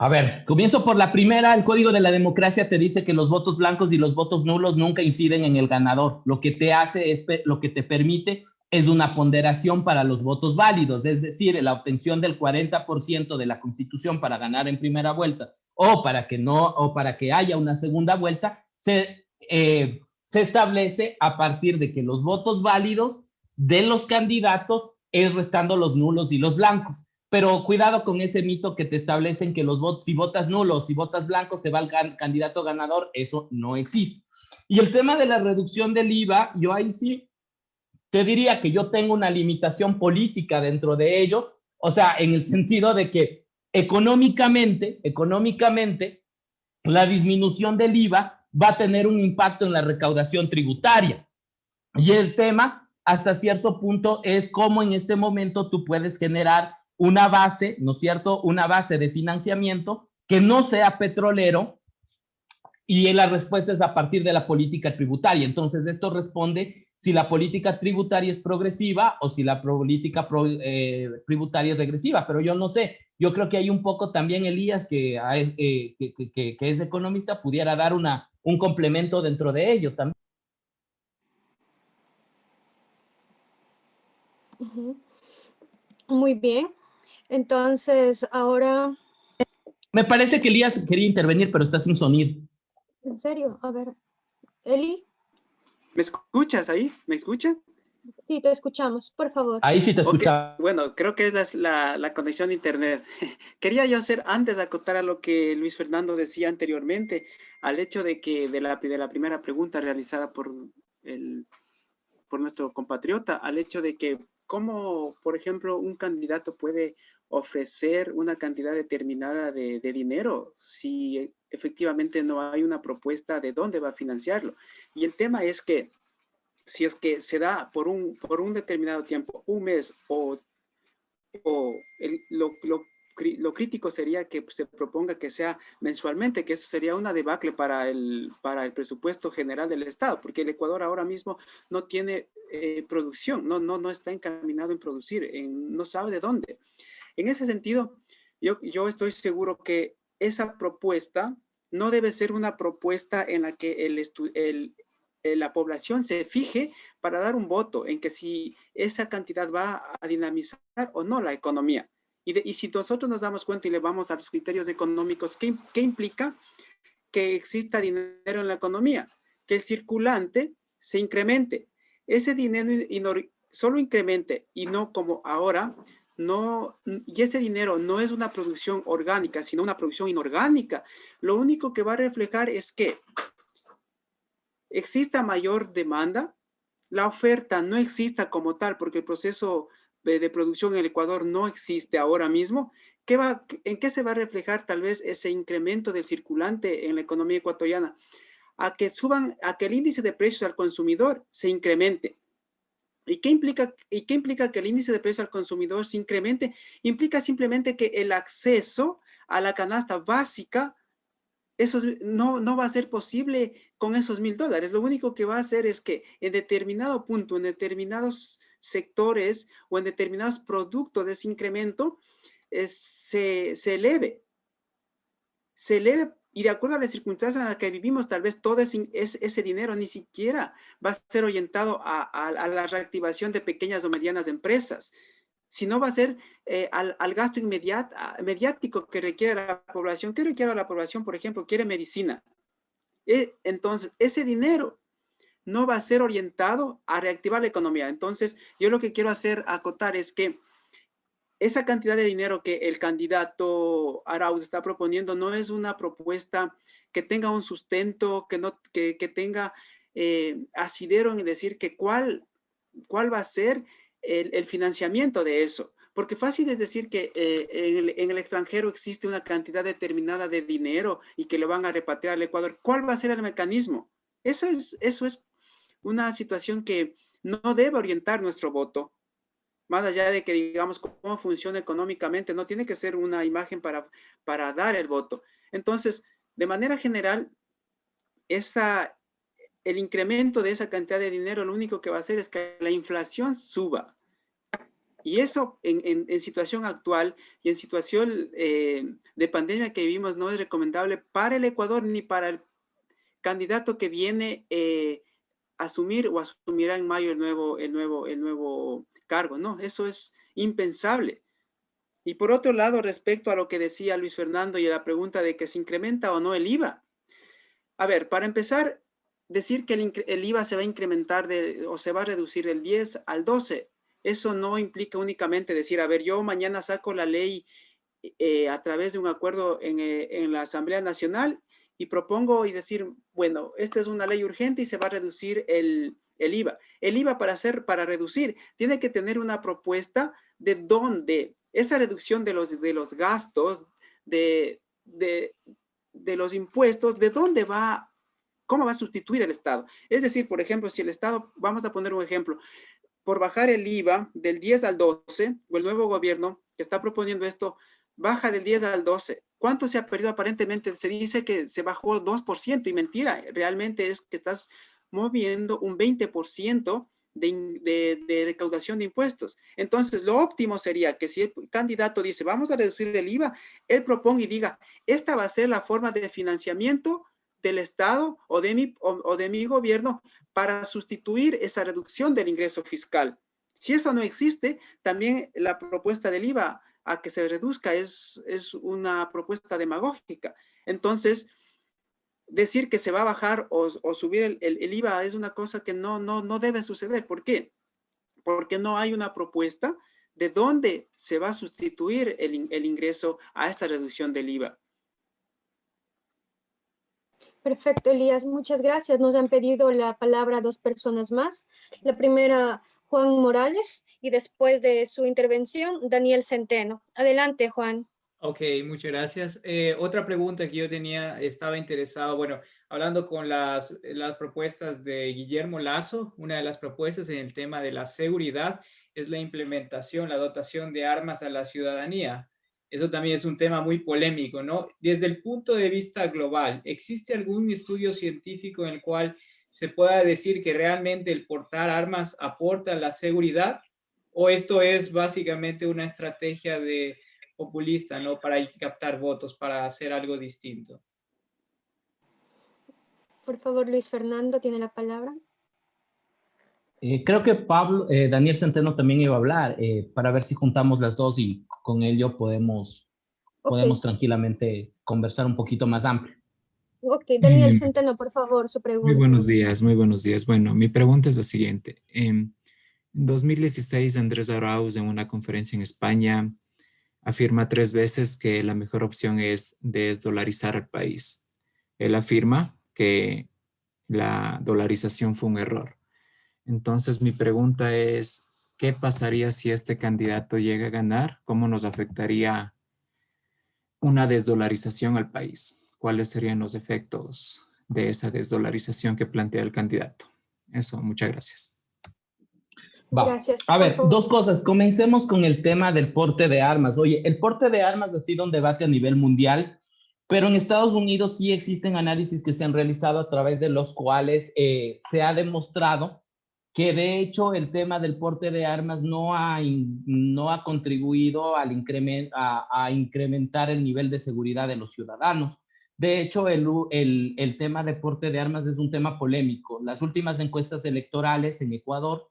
A ver, comienzo por la primera. El Código de la Democracia te dice que los votos blancos y los votos nulos nunca inciden en el ganador. Lo que te hace es, lo que te permite es una ponderación para los votos válidos, es decir, la obtención del 40% de la Constitución para ganar en primera vuelta o para que haya una segunda vuelta, se establece a partir de que los votos válidos de los candidatos es restando los nulos y los blancos. Pero cuidado con ese mito que te establecen que los votos, si votas nulos, si votas blancos, se va el candidato ganador. Eso no existe. Y el tema de la reducción del IVA, yo ahí sí te diría que yo tengo una limitación política dentro de ello, o sea, en el sentido de que económicamente, la disminución del IVA va a tener un impacto en la recaudación tributaria. Y el tema, hasta cierto punto, es cómo en este momento tú puedes generar una base, ¿no es cierto? Una base de financiamiento que no sea petrolero, y la respuesta es a partir de la política tributaria. Entonces, esto responde si la política tributaria es progresiva o si la política tributaria es regresiva, pero yo no sé. Yo creo que hay un poco también, Elías, que es economista, pudiera dar un complemento dentro de ello también. Muy bien. Entonces, ahora... Me parece que Elías quería intervenir, pero está sin sonido. ¿En serio? A ver. Eli. ¿Me escuchas ahí? ¿Me escuchan? Sí, te escuchamos, por favor. Ahí sí te escuchaba. Okay. Bueno, creo que es la conexión de internet. Quería yo antes acotar a lo que Luis Fernando decía anteriormente, al hecho de que de la primera pregunta realizada por nuestro compatriota, al hecho de que cómo, por ejemplo, un candidato puede ofrecer una cantidad determinada de dinero si efectivamente no hay una propuesta de dónde va a financiarlo. Y el tema es que si es que se da por un determinado tiempo, un mes lo crítico sería que se proponga que sea mensualmente, que eso sería una debacle para el presupuesto general del Estado, porque el Ecuador ahora mismo no tiene producción, no está encaminado en producir, no sabe de dónde. En ese sentido, yo estoy seguro que esa propuesta no debe ser una propuesta en la que la población se fije para dar un voto en que si esa cantidad va a dinamizar o no la economía. Y si nosotros nos damos cuenta y le vamos a los criterios económicos, ¿qué implica? Que exista dinero en la economía, que el circulante se incremente. Ese dinero solo incremente y no como ahora, y ese dinero no es una producción orgánica, sino una producción inorgánica. Lo único que va a reflejar es que exista mayor demanda, la oferta no exista como tal, porque el proceso de producción en el Ecuador no existe ahora mismo. ¿En qué se va a reflejar tal vez ese incremento del circulante en la economía ecuatoriana? A que el índice de precios al consumidor se incremente. ¿Y qué implica que el índice de precios al consumidor se incremente? Implica simplemente que el acceso a la canasta básica eso no va a ser posible con esos $1,000. Lo único que va a hacer es que en determinado punto, en determinados sectores o en determinados productos de ese incremento se eleve. Y de acuerdo a las circunstancias en las que vivimos, tal vez todo ese dinero ni siquiera va a ser orientado a la reactivación de pequeñas o medianas empresas. sino va a ser al gasto mediático que requiere la población. ¿Qué requiere la población? Por ejemplo, quiere medicina. Entonces, ese dinero no va a ser orientado a reactivar la economía. Entonces, yo lo que quiero acotar es que esa cantidad de dinero que el candidato Arauz está proponiendo no es una propuesta que tenga un sustento, que tenga asidero en decir que cuál va a ser el financiamiento de eso. Porque fácil es decir que en el extranjero existe una cantidad determinada de dinero y que lo van a repatriar al Ecuador. ¿Cuál va a ser el mecanismo? Eso es una situación que no debe orientar nuestro voto. Más allá de que digamos cómo funciona económicamente, no tiene que ser una imagen para dar el voto. Entonces, de manera general, el incremento de esa cantidad de dinero lo único que va a hacer es que la inflación suba. Y eso en situación actual y en situación de pandemia que vivimos no es recomendable para el Ecuador ni para el candidato que viene a asumir o asumirá en mayo el nuevo cargo, ¿no? Eso es impensable. Y por otro lado, respecto a lo que decía Luis Fernando y a la pregunta de que se incrementa o no el IVA. A ver, para empezar, decir que el IVA se va a incrementar o se va a reducir del 10 al 12, eso no implica únicamente decir, a ver, yo mañana saco la ley a través de un acuerdo en la Asamblea Nacional y propongo y decir, bueno, esta es una ley urgente y se va a reducir el IVA. El IVA para reducir tiene que tener una propuesta de dónde esa reducción de los gastos, de los impuestos, de dónde va, cómo va a sustituir el Estado. Es decir, por ejemplo, si el Estado, vamos a poner un ejemplo, por bajar el IVA del 10 al 12, o el nuevo gobierno que está proponiendo esto, baja del 10 al 12. ¿Cuánto se ha perdido? Aparentemente se dice que se bajó 2% y mentira, realmente es que estás moviendo un 20% de recaudación de impuestos. Entonces, lo óptimo sería que si el candidato dice, vamos a reducir el IVA, él proponga y diga, esta va a ser la forma de financiamiento del Estado o de mi gobierno para sustituir esa reducción del ingreso fiscal. Si eso no existe, también la propuesta del IVA a que se reduzca es una propuesta demagógica. Entonces, decir que se va a bajar o subir el IVA es una cosa que no debe suceder. ¿Por qué? Porque no hay una propuesta de dónde se va a sustituir el ingreso a esta reducción del IVA. Perfecto, Elías, muchas gracias. Nos han pedido la palabra 2 personas más. La primera, Juan Morales, y después de su intervención, Daniel Centeno. Adelante, Juan. Ok, muchas gracias. Otra pregunta que yo tenía, estaba interesado, bueno, hablando con las propuestas de Guillermo Lasso, una de las propuestas en el tema de la seguridad es la implementación, la dotación de armas a la ciudadanía. Eso también es un tema muy polémico, ¿no? Desde el punto de vista global, ¿existe algún estudio científico en el cual se pueda decir que realmente el portar armas aporta a la seguridad? ¿O esto es básicamente una estrategia populista, ¿no? Para captar votos, para hacer algo distinto? Por favor, Luis Fernando, tiene la palabra. Creo que Daniel Centeno también iba a hablar para ver si juntamos las dos y con ello podemos tranquilamente conversar un poquito más amplio. Ok, Daniel Centeno, por favor, su pregunta. Muy buenos días, muy buenos días. Bueno, mi pregunta es la siguiente. En 2016, Andrés Arauz, en una conferencia en España, afirma 3 veces que la mejor opción es desdolarizar el país. Él afirma que la dolarización fue un error. Entonces, mi pregunta es, ¿qué pasaría si este candidato llega a ganar? ¿Cómo nos afectaría una desdolarización al país? ¿Cuáles serían los efectos de esa desdolarización que plantea el candidato? Eso, muchas gracias. Gracias. A ver, 2 cosas. Comencemos con el tema del porte de armas. Oye, el porte de armas ha sido un debate a nivel mundial, pero en Estados Unidos sí existen análisis que se han realizado a través de los cuales se ha demostrado que de hecho el tema del porte de armas no ha contribuido a incrementar el nivel de seguridad de los ciudadanos. De hecho, el tema de porte de armas es un tema polémico. Las últimas encuestas electorales en Ecuador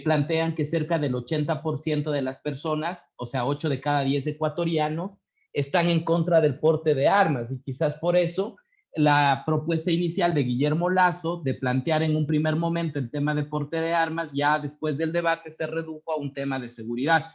plantean que cerca del 80% de las personas, o sea, 8 de cada 10 ecuatorianos, están en contra del porte de armas, y quizás por eso la propuesta inicial de Guillermo Lasso de plantear en un primer momento el tema de porte de armas, ya después del debate se redujo a un tema de seguridad.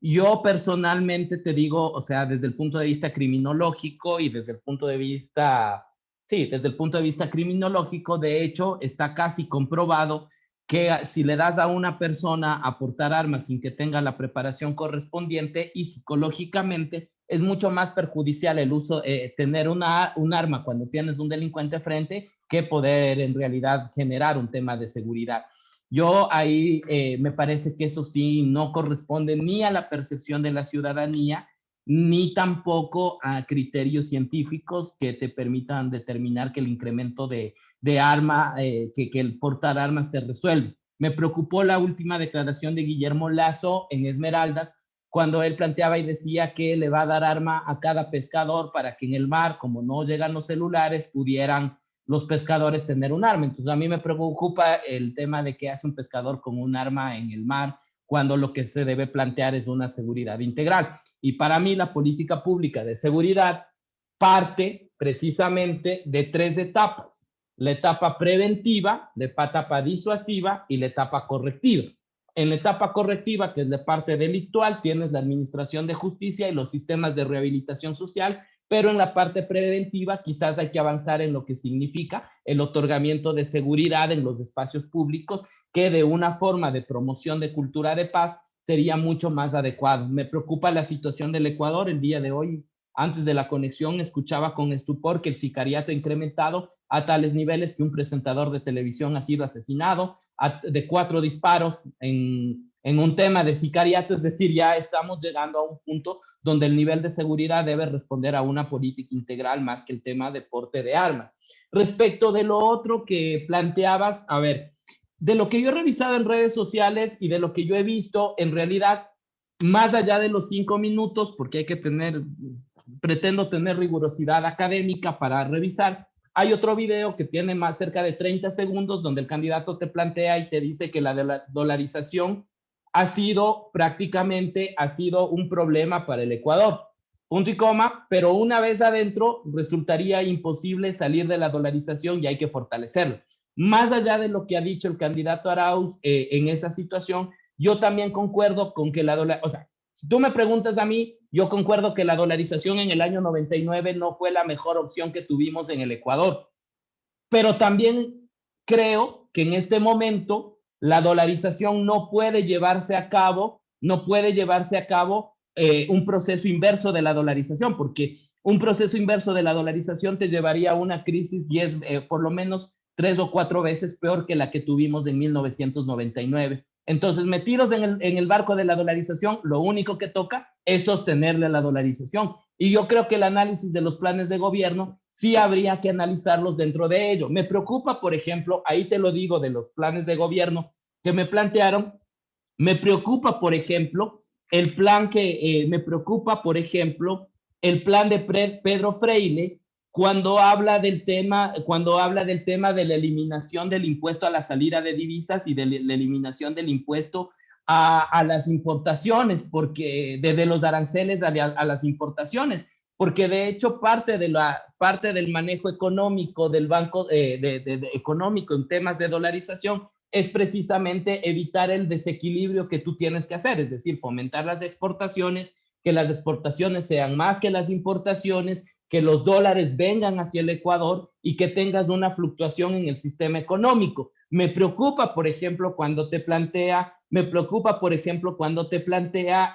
Yo personalmente te digo, o sea, desde el punto de vista criminológico y desde el punto de vista, sí, desde el punto de vista criminológico, de hecho, está casi comprobado que si le das a una persona a portar armas sin que tenga la preparación correspondiente, y psicológicamente es mucho más perjudicial el uso, tener un arma cuando tienes un delincuente frente, que poder en realidad generar un tema de seguridad. Yo ahí me parece que eso sí no corresponde ni a la percepción de la ciudadanía, ni tampoco a criterios científicos que te permitan determinar que el incremento de arma, que el portar armas te resuelve. Me preocupó la última declaración de Guillermo Lasso en Esmeraldas, cuando él planteaba y decía que le va a dar arma a cada pescador para que en el mar, como no llegan los celulares, pudieran los pescadores tener un arma. Entonces a mí me preocupa el tema de qué hace un pescador con un arma en el mar, cuando lo que se debe plantear es una seguridad integral. Y para mí la política pública de seguridad parte precisamente de 3 etapas: la etapa preventiva, la etapa disuasiva y la etapa correctiva. En la etapa correctiva, que es la parte delictual, tienes la administración de justicia y los sistemas de rehabilitación social, pero en la parte preventiva quizás hay que avanzar en lo que significa el otorgamiento de seguridad en los espacios públicos, que de una forma de promoción de cultura de paz sería mucho más adecuado. Me preocupa la situación del Ecuador el día de hoy. Antes de la conexión escuchaba con estupor que el sicariato ha incrementado a tales niveles que un presentador de televisión ha sido asesinado de 4 disparos en un tema de sicariato. Es decir, ya estamos llegando a un punto donde el nivel de seguridad debe responder a una política integral más que el tema de porte de armas. Respecto de lo otro que planteabas, a ver, de lo que yo he revisado en redes sociales y de lo que yo he visto, en realidad, más allá de los 5 minutos, porque hay que pretendo tener rigurosidad académica para revisar, hay otro video que tiene más cerca de 30 segundos donde el candidato te plantea y te dice que la dolarización ha sido un problema para el Ecuador, punto y coma, pero una vez adentro resultaría imposible salir de la dolarización y hay que fortalecerlo. Más allá de lo que ha dicho el candidato Arauz en esa situación, yo también concuerdo con que o sea, si tú me preguntas a mí, yo concuerdo que la dolarización en el año 99 no fue la mejor opción que tuvimos en el Ecuador, pero también creo que en este momento la dolarización no puede llevarse a cabo un proceso inverso de la dolarización, porque un proceso inverso de la dolarización te llevaría a una crisis por lo menos 3 o 4 veces peor que la que tuvimos en 1999. Entonces, metidos en el barco de la dolarización, lo único que toca es sostenerle la dolarización. Y yo creo que el análisis de los planes de gobierno sí habría que analizarlos dentro de ello. Me preocupa, por ejemplo, ahí te lo digo, de los planes de gobierno que me plantearon, me preocupa, por ejemplo, el plan de Pedro Freire, cuando habla del tema de la eliminación del impuesto a la salida de divisas y de la eliminación del impuesto a las importaciones, porque desde los aranceles a las importaciones, porque de hecho parte del manejo económico del banco económico en temas de dolarización es precisamente evitar el desequilibrio que tú tienes que hacer, es decir, fomentar las exportaciones, que las exportaciones sean más que las importaciones, que los dólares vengan hacia el Ecuador y que tengas una fluctuación en el sistema económico. Me preocupa, por ejemplo, cuando te plantea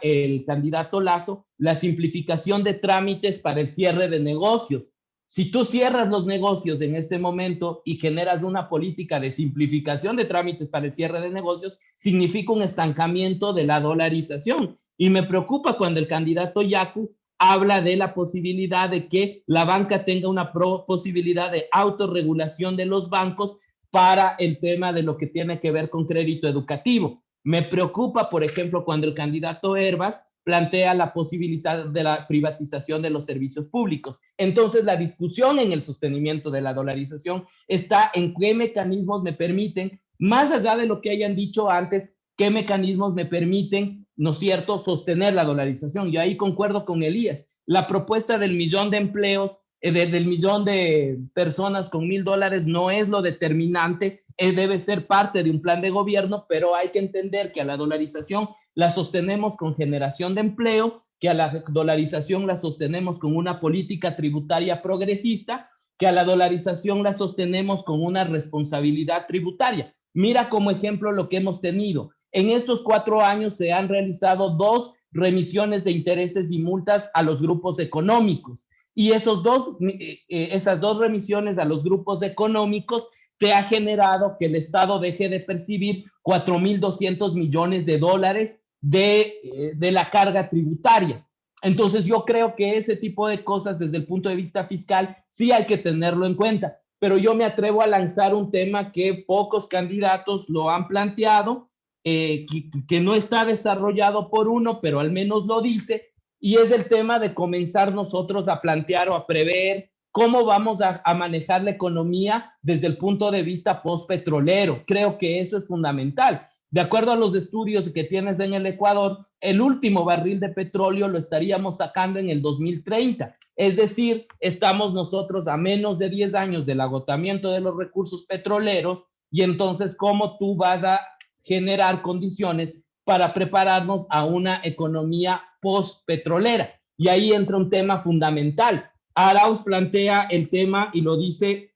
el candidato Lasso la simplificación de trámites para el cierre de negocios. Si tú cierras los negocios en este momento y generas una política de simplificación de trámites para el cierre de negocios, significa un estancamiento de la dolarización. Y me preocupa cuando el candidato Yacu habla de la posibilidad de que la banca tenga una posibilidad de autorregulación de los bancos para el tema de lo que tiene que ver con crédito educativo. Me preocupa, por ejemplo, cuando el candidato Hervas plantea la posibilidad de la privatización de los servicios públicos. Entonces, la discusión en el sostenimiento de la dolarización está en qué mecanismos me permiten, más allá de lo que hayan dicho antes, qué mecanismos me permiten, ¿no es cierto?, sostener la dolarización. Yo ahí concuerdo con Elías. La propuesta del millón de empleos, del millón de personas con $1,000 no es lo determinante, debe ser parte de un plan de gobierno, pero hay que entender que a la dolarización la sostenemos con generación de empleo, que a la dolarización la sostenemos con una política tributaria progresista, que a la dolarización la sostenemos con una responsabilidad tributaria. Mira como ejemplo lo que hemos tenido. En estos 4 años se han realizado 2 remisiones de intereses y multas a los grupos económicos. Y esas dos remisiones a los grupos económicos te ha generado que el Estado deje de percibir $4,200 millones de la carga tributaria. Entonces yo creo que ese tipo de cosas desde el punto de vista fiscal sí hay que tenerlo en cuenta, pero yo me atrevo a lanzar un tema que pocos candidatos lo han planteado, que no está desarrollado por uno, pero al menos lo dice, y es el tema de comenzar nosotros a plantear o a prever cómo vamos a manejar la economía desde el punto de vista postpetrolero. Creo que eso es fundamental. De acuerdo a los estudios que tienes en el Ecuador, el último barril de petróleo lo estaríamos sacando en el 2030. Es decir, estamos nosotros a menos de 10 años del agotamiento de los recursos petroleros y entonces, ¿cómo tú vas a generar condiciones para prepararnos a una economía post-petrolera? Y ahí entra un tema fundamental. Arauz plantea el tema y lo dice,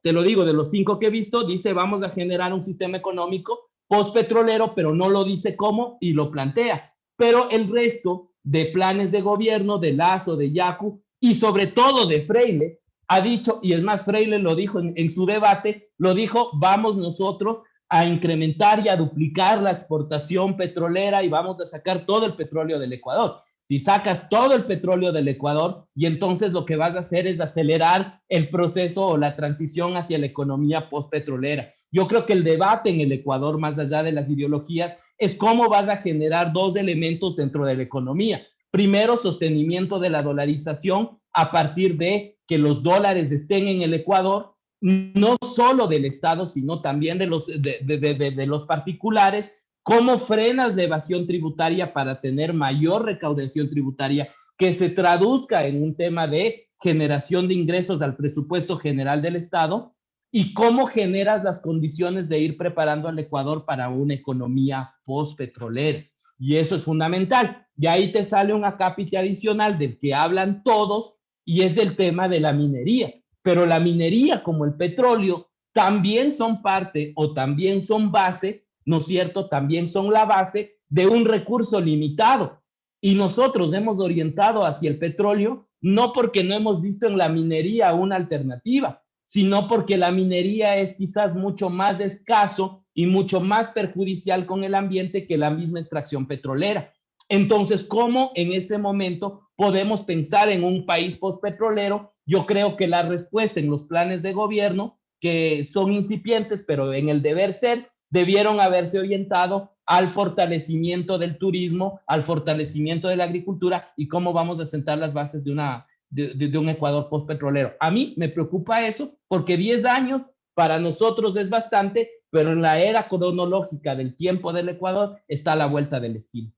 te lo digo, de los 5 que he visto, dice vamos a generar un sistema económico post-petrolero, pero no lo dice cómo y lo plantea. Pero el resto de planes de gobierno, de Lasso, de Yaku y sobre todo de Freire, ha dicho, y es más, Freire lo dijo en su debate, lo dijo, vamos nosotros a incrementar y a duplicar la exportación petrolera y vamos a sacar todo el petróleo del Ecuador. Si sacas todo el petróleo del Ecuador y entonces lo que vas a hacer es acelerar el proceso o la transición hacia la economía postpetrolera. Yo creo que el debate en el Ecuador, más allá de las ideologías, es cómo vas a generar 2 elementos dentro de la economía. Primero, sostenimiento de la dolarización a partir de que los dólares estén en el Ecuador, no solo del Estado, sino también de los particulares. ¿Cómo frenas la evasión tributaria para tener mayor recaudación tributaria que se traduzca en un tema de generación de ingresos al presupuesto general del Estado? ¿Y cómo generas las condiciones de ir preparando al Ecuador para una economía post-petrolera? Y eso es fundamental. Y ahí te sale un acápite adicional del que hablan todos y es del tema de la minería. Pero la minería, como el petróleo, también son parte o también son base, ¿no es cierto? También son la base de un recurso limitado. Y nosotros hemos orientado hacia el petróleo no porque no hemos visto en la minería una alternativa, sino porque la minería es quizás mucho más escaso y mucho más perjudicial con el ambiente que la misma extracción petrolera. Entonces, ¿cómo en este momento podemos pensar en un país postpetrolero? Yo creo que la respuesta en los planes de gobierno, que son incipientes, pero en el deber ser, debieron haberse orientado al fortalecimiento del turismo, al fortalecimiento de la agricultura y cómo vamos a sentar las bases de un Ecuador postpetrolero. A mí me preocupa eso porque 10 años para nosotros es bastante, pero en la era cronológica del tiempo del Ecuador está a la vuelta de la esquina.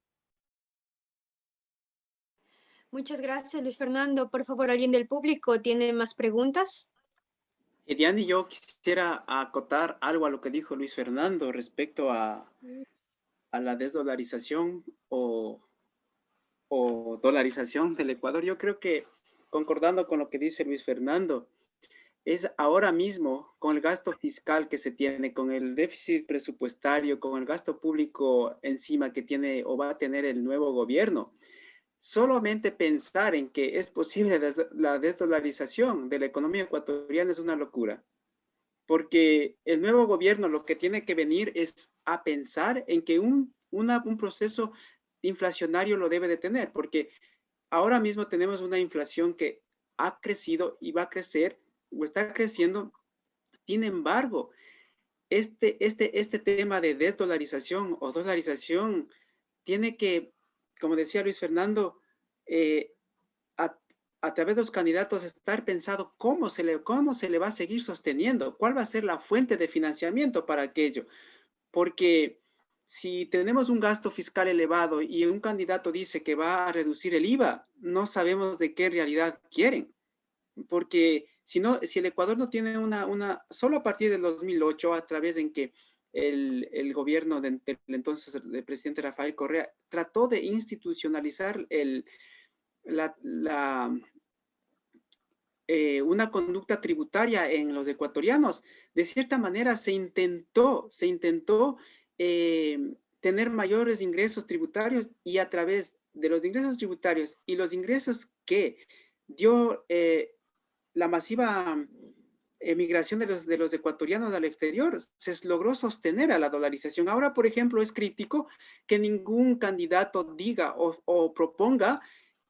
Muchas gracias, Luis Fernando. Por favor, ¿alguien del público tiene más preguntas? Diane, yo quisiera acotar algo a lo que dijo Luis Fernando respecto a la desdolarización o dolarización del Ecuador. Yo creo que, concordando con lo que dice Luis Fernando, es ahora mismo con el gasto fiscal que se tiene, con el déficit presupuestario, con el gasto público encima que tiene o va a tener el nuevo gobierno, solamente pensar en que es posible la desdolarización de la economía ecuatoriana es una locura. Porque el nuevo gobierno lo que tiene que venir es a pensar en que un proceso inflacionario lo debe de tener, porque ahora mismo tenemos una inflación que ha crecido y va a crecer o está creciendo. Sin embargo, este tema de desdolarización o dolarización tiene que, como decía Luis Fernando, a través de los candidatos estar pensado cómo se le va a seguir sosteniendo, cuál va a ser la fuente de financiamiento para aquello. Porque si tenemos un gasto fiscal elevado y un candidato dice que va a reducir el IVA, no sabemos de qué realidad quieren. Porque si el Ecuador no tiene solo a partir del 2008, a través en que el gobierno del entonces del presidente Rafael Correa trató de institucionalizar una conducta tributaria en los ecuatorianos, de cierta manera se intentó tener mayores ingresos tributarios, y a través de los ingresos tributarios y los ingresos que dio la masiva emigración de los ecuatorianos al exterior, se logró sostener a la dolarización. Ahora, por ejemplo, es crítico que ningún candidato diga o proponga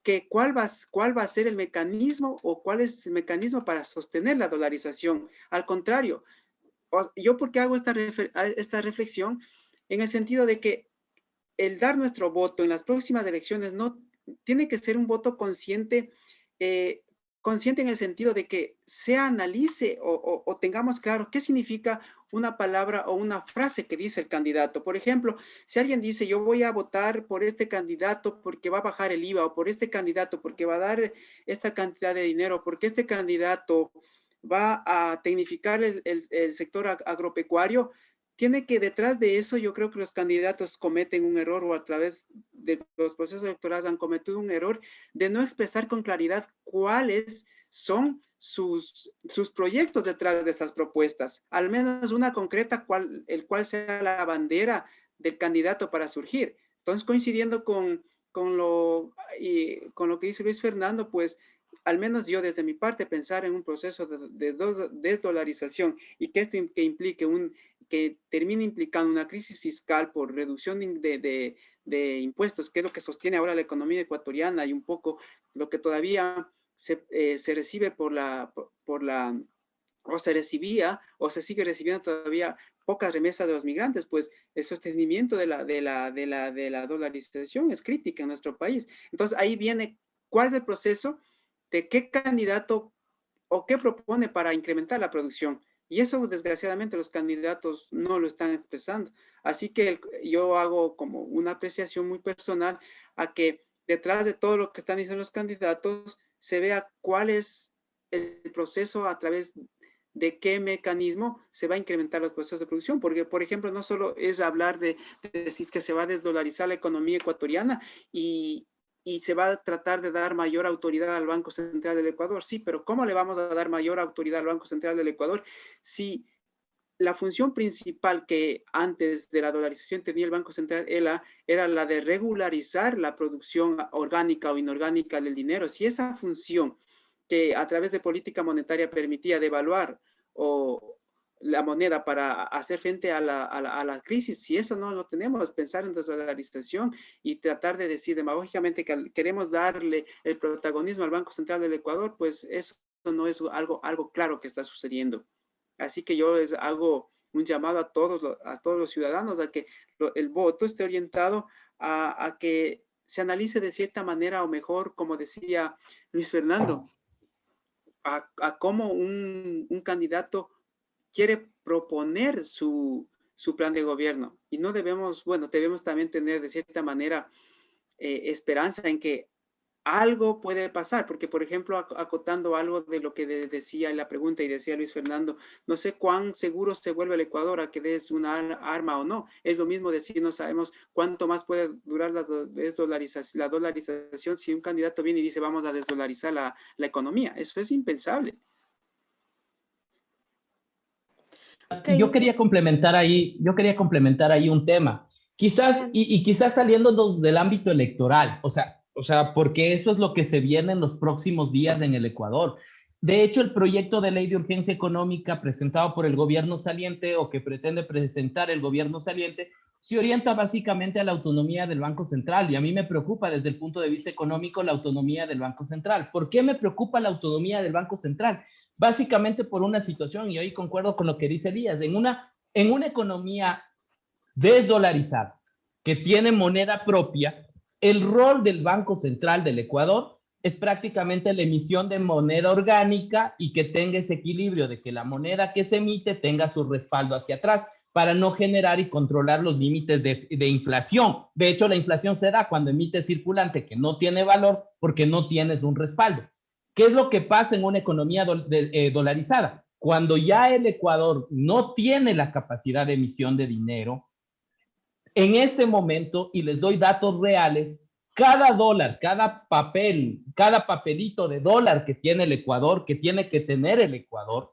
que cuál va a ser el mecanismo o cuál es el mecanismo para sostener la dolarización. Al contrario, yo porque hago esta reflexión en el sentido de que el dar nuestro voto en las próximas elecciones no tiene que ser un voto consciente, consciente en el sentido de que se analice o tengamos claro qué significa una palabra o una frase que dice el candidato. Por ejemplo, si alguien dice yo voy a votar por este candidato porque va a bajar el IVA, o por este candidato porque va a dar esta cantidad de dinero, porque este candidato va a tecnificar el sector agropecuario, tiene que detrás de eso, yo creo que los candidatos cometen un error, o a través de los procesos electorales han cometido un error de no expresar con claridad cuáles son sus proyectos detrás de estas propuestas, al menos una concreta, el cual sea la bandera del candidato para surgir. Entonces, coincidiendo con lo que dice Luis Fernando, pues al menos yo desde mi parte pensar en un proceso de desdolarización, y que esto que implique que termine implicando una crisis fiscal por reducción de impuestos, que es lo que sostiene ahora la economía ecuatoriana, y un poco lo que todavía se recibe o se recibía, o se sigue recibiendo todavía pocas remesas de los migrantes, pues el sostenimiento de la dolarización es crítica en nuestro país. Entonces ahí viene cuál es el proceso de qué candidato o qué propone para incrementar la producción. Y eso, desgraciadamente, los candidatos no lo están expresando. Así que yo hago como una apreciación muy personal a que detrás de todo lo que están diciendo los candidatos se vea cuál es el proceso, a través de qué mecanismo se va a incrementar los procesos de producción. Porque, por ejemplo, no solo es hablar de decir que se va a desdolarizar la economía ecuatoriana y se va a tratar de dar mayor autoridad al Banco Central del Ecuador. Sí, pero ¿cómo le vamos a dar mayor autoridad al Banco Central del Ecuador si la función principal que antes de la dolarización tenía el Banco Central era la de regularizar la producción orgánica o inorgánica del dinero? Si esa función que a través de política monetaria permitía devaluar la moneda para hacer frente a la crisis, si eso no lo tenemos, pensar en desdolarización y tratar de decir demagógicamente que queremos darle el protagonismo al Banco Central del Ecuador, pues eso no es algo claro que está sucediendo. Así que yo les hago un llamado a todos los ciudadanos a que el voto esté orientado a que se analice de cierta manera, o mejor, como decía Luis Fernando, a cómo un candidato quiere proponer su plan de gobierno. Y no debemos también tener de cierta manera esperanza en que algo puede pasar, porque, por ejemplo, acotando algo de lo que decía en la pregunta y decía Luis Fernando, no sé cuán seguro se vuelve el Ecuador a que des una arma o no. Es lo mismo decir, no sabemos cuánto más puede durar la dolarización si un candidato viene y dice vamos a desdolarizar la economía. Eso es impensable. Yo quería complementar ahí un tema, quizás, y quizás saliendo del ámbito electoral, o sea, porque eso es lo que se viene en los próximos días en el Ecuador. De hecho, el proyecto de ley de urgencia económica presentado por el gobierno saliente, o que pretende presentar el gobierno saliente, se orienta básicamente a la autonomía del Banco Central, y a mí me preocupa desde el punto de vista económico la autonomía del Banco Central. ¿Por qué me preocupa la autonomía del Banco Central? Básicamente por una situación, y hoy concuerdo con lo que dice Elías, en una economía desdolarizada, que tiene moneda propia, el rol del Banco Central del Ecuador es prácticamente la emisión de moneda orgánica, y que tenga ese equilibrio de que la moneda que se emite tenga su respaldo hacia atrás, para no generar y controlar los límites de inflación. De hecho, la inflación se da cuando emites circulante que no tiene valor porque no tienes un respaldo. ¿Qué es lo que pasa en una economía dolarizada? Cuando ya el Ecuador no tiene la capacidad de emisión de dinero, en este momento, y les doy datos reales, cada dólar, cada papel, cada papelito de dólar que tiene el Ecuador, que tiene que tener el Ecuador,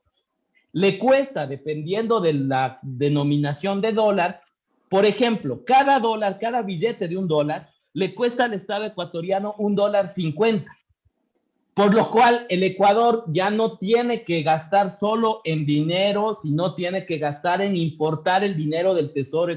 le cuesta, dependiendo de la denominación de dólar, por ejemplo, cada dólar, cada billete de $1, le cuesta al Estado ecuatoriano $1.50. Por lo cual el Ecuador ya no tiene que gastar solo en dinero, sino tiene que gastar en importar el dinero del tesoro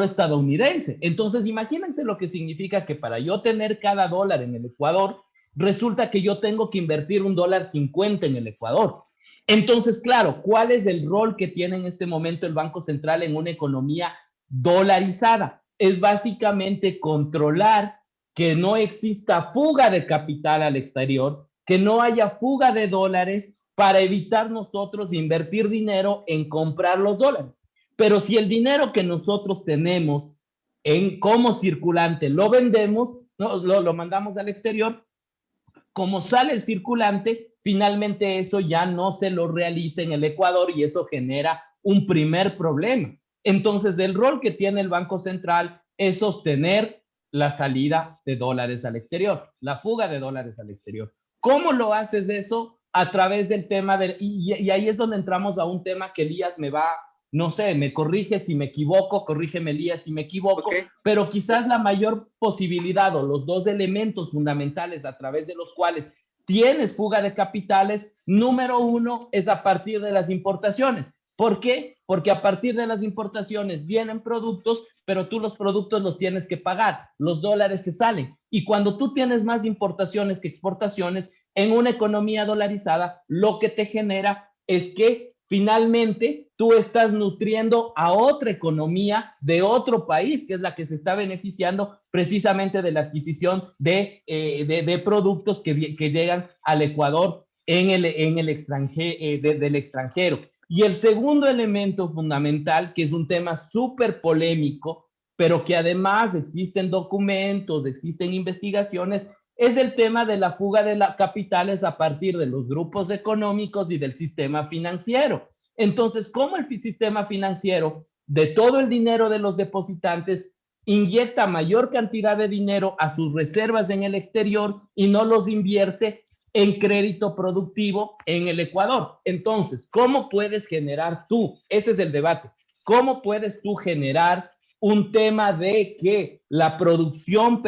estadounidense. Entonces, imagínense lo que significa que para yo tener cada dólar en el Ecuador, resulta que yo tengo que invertir $1.50 en el Ecuador. Entonces, claro, ¿cuál es el rol que tiene en este momento el Banco Central en una economía dolarizada? Es básicamente controlar que no exista fuga de capital al exterior, que no haya fuga de dólares para evitar nosotros invertir dinero en comprar los dólares. Pero si el dinero que nosotros tenemos como circulante lo vendemos, ¿no? lo mandamos al exterior, como sale el circulante, finalmente eso ya no se lo realiza en el Ecuador y eso genera un primer problema. Entonces, el rol que tiene el Banco Central es sostener la salida de dólares al exterior, la fuga de dólares al exterior. ¿Cómo lo haces eso? A través del tema y ahí es donde entramos a un tema que Elías no sé, me corrige si me equivoco, corrígeme Elías si me equivoco, pero quizás la mayor posibilidad o los dos elementos fundamentales a través de los cuales tienes fuga de capitales, número uno es a partir de las importaciones. ¿Por qué? Porque a partir de las importaciones vienen productos, pero tú los productos los tienes que pagar, los dólares se salen. Y cuando tú tienes más importaciones que exportaciones, en una economía dolarizada, lo que te genera es que finalmente tú estás nutriendo a otra economía de otro país, que es la que se está beneficiando precisamente de la adquisición de productos que llegan al Ecuador del extranjero. Y el segundo elemento fundamental, que es un tema súper polémico, pero que además existen documentos, existen investigaciones, es el tema de la fuga de capitales a partir de los grupos económicos y del sistema financiero. Entonces, ¿cómo el sistema financiero, de todo el dinero de los depositantes, inyecta mayor cantidad de dinero a sus reservas en el exterior y no los invierte en crédito productivo en el Ecuador? Entonces, ¿cómo puedes generar tú? Ese es el debate. ¿Cómo puedes tú generar un tema de que la producción,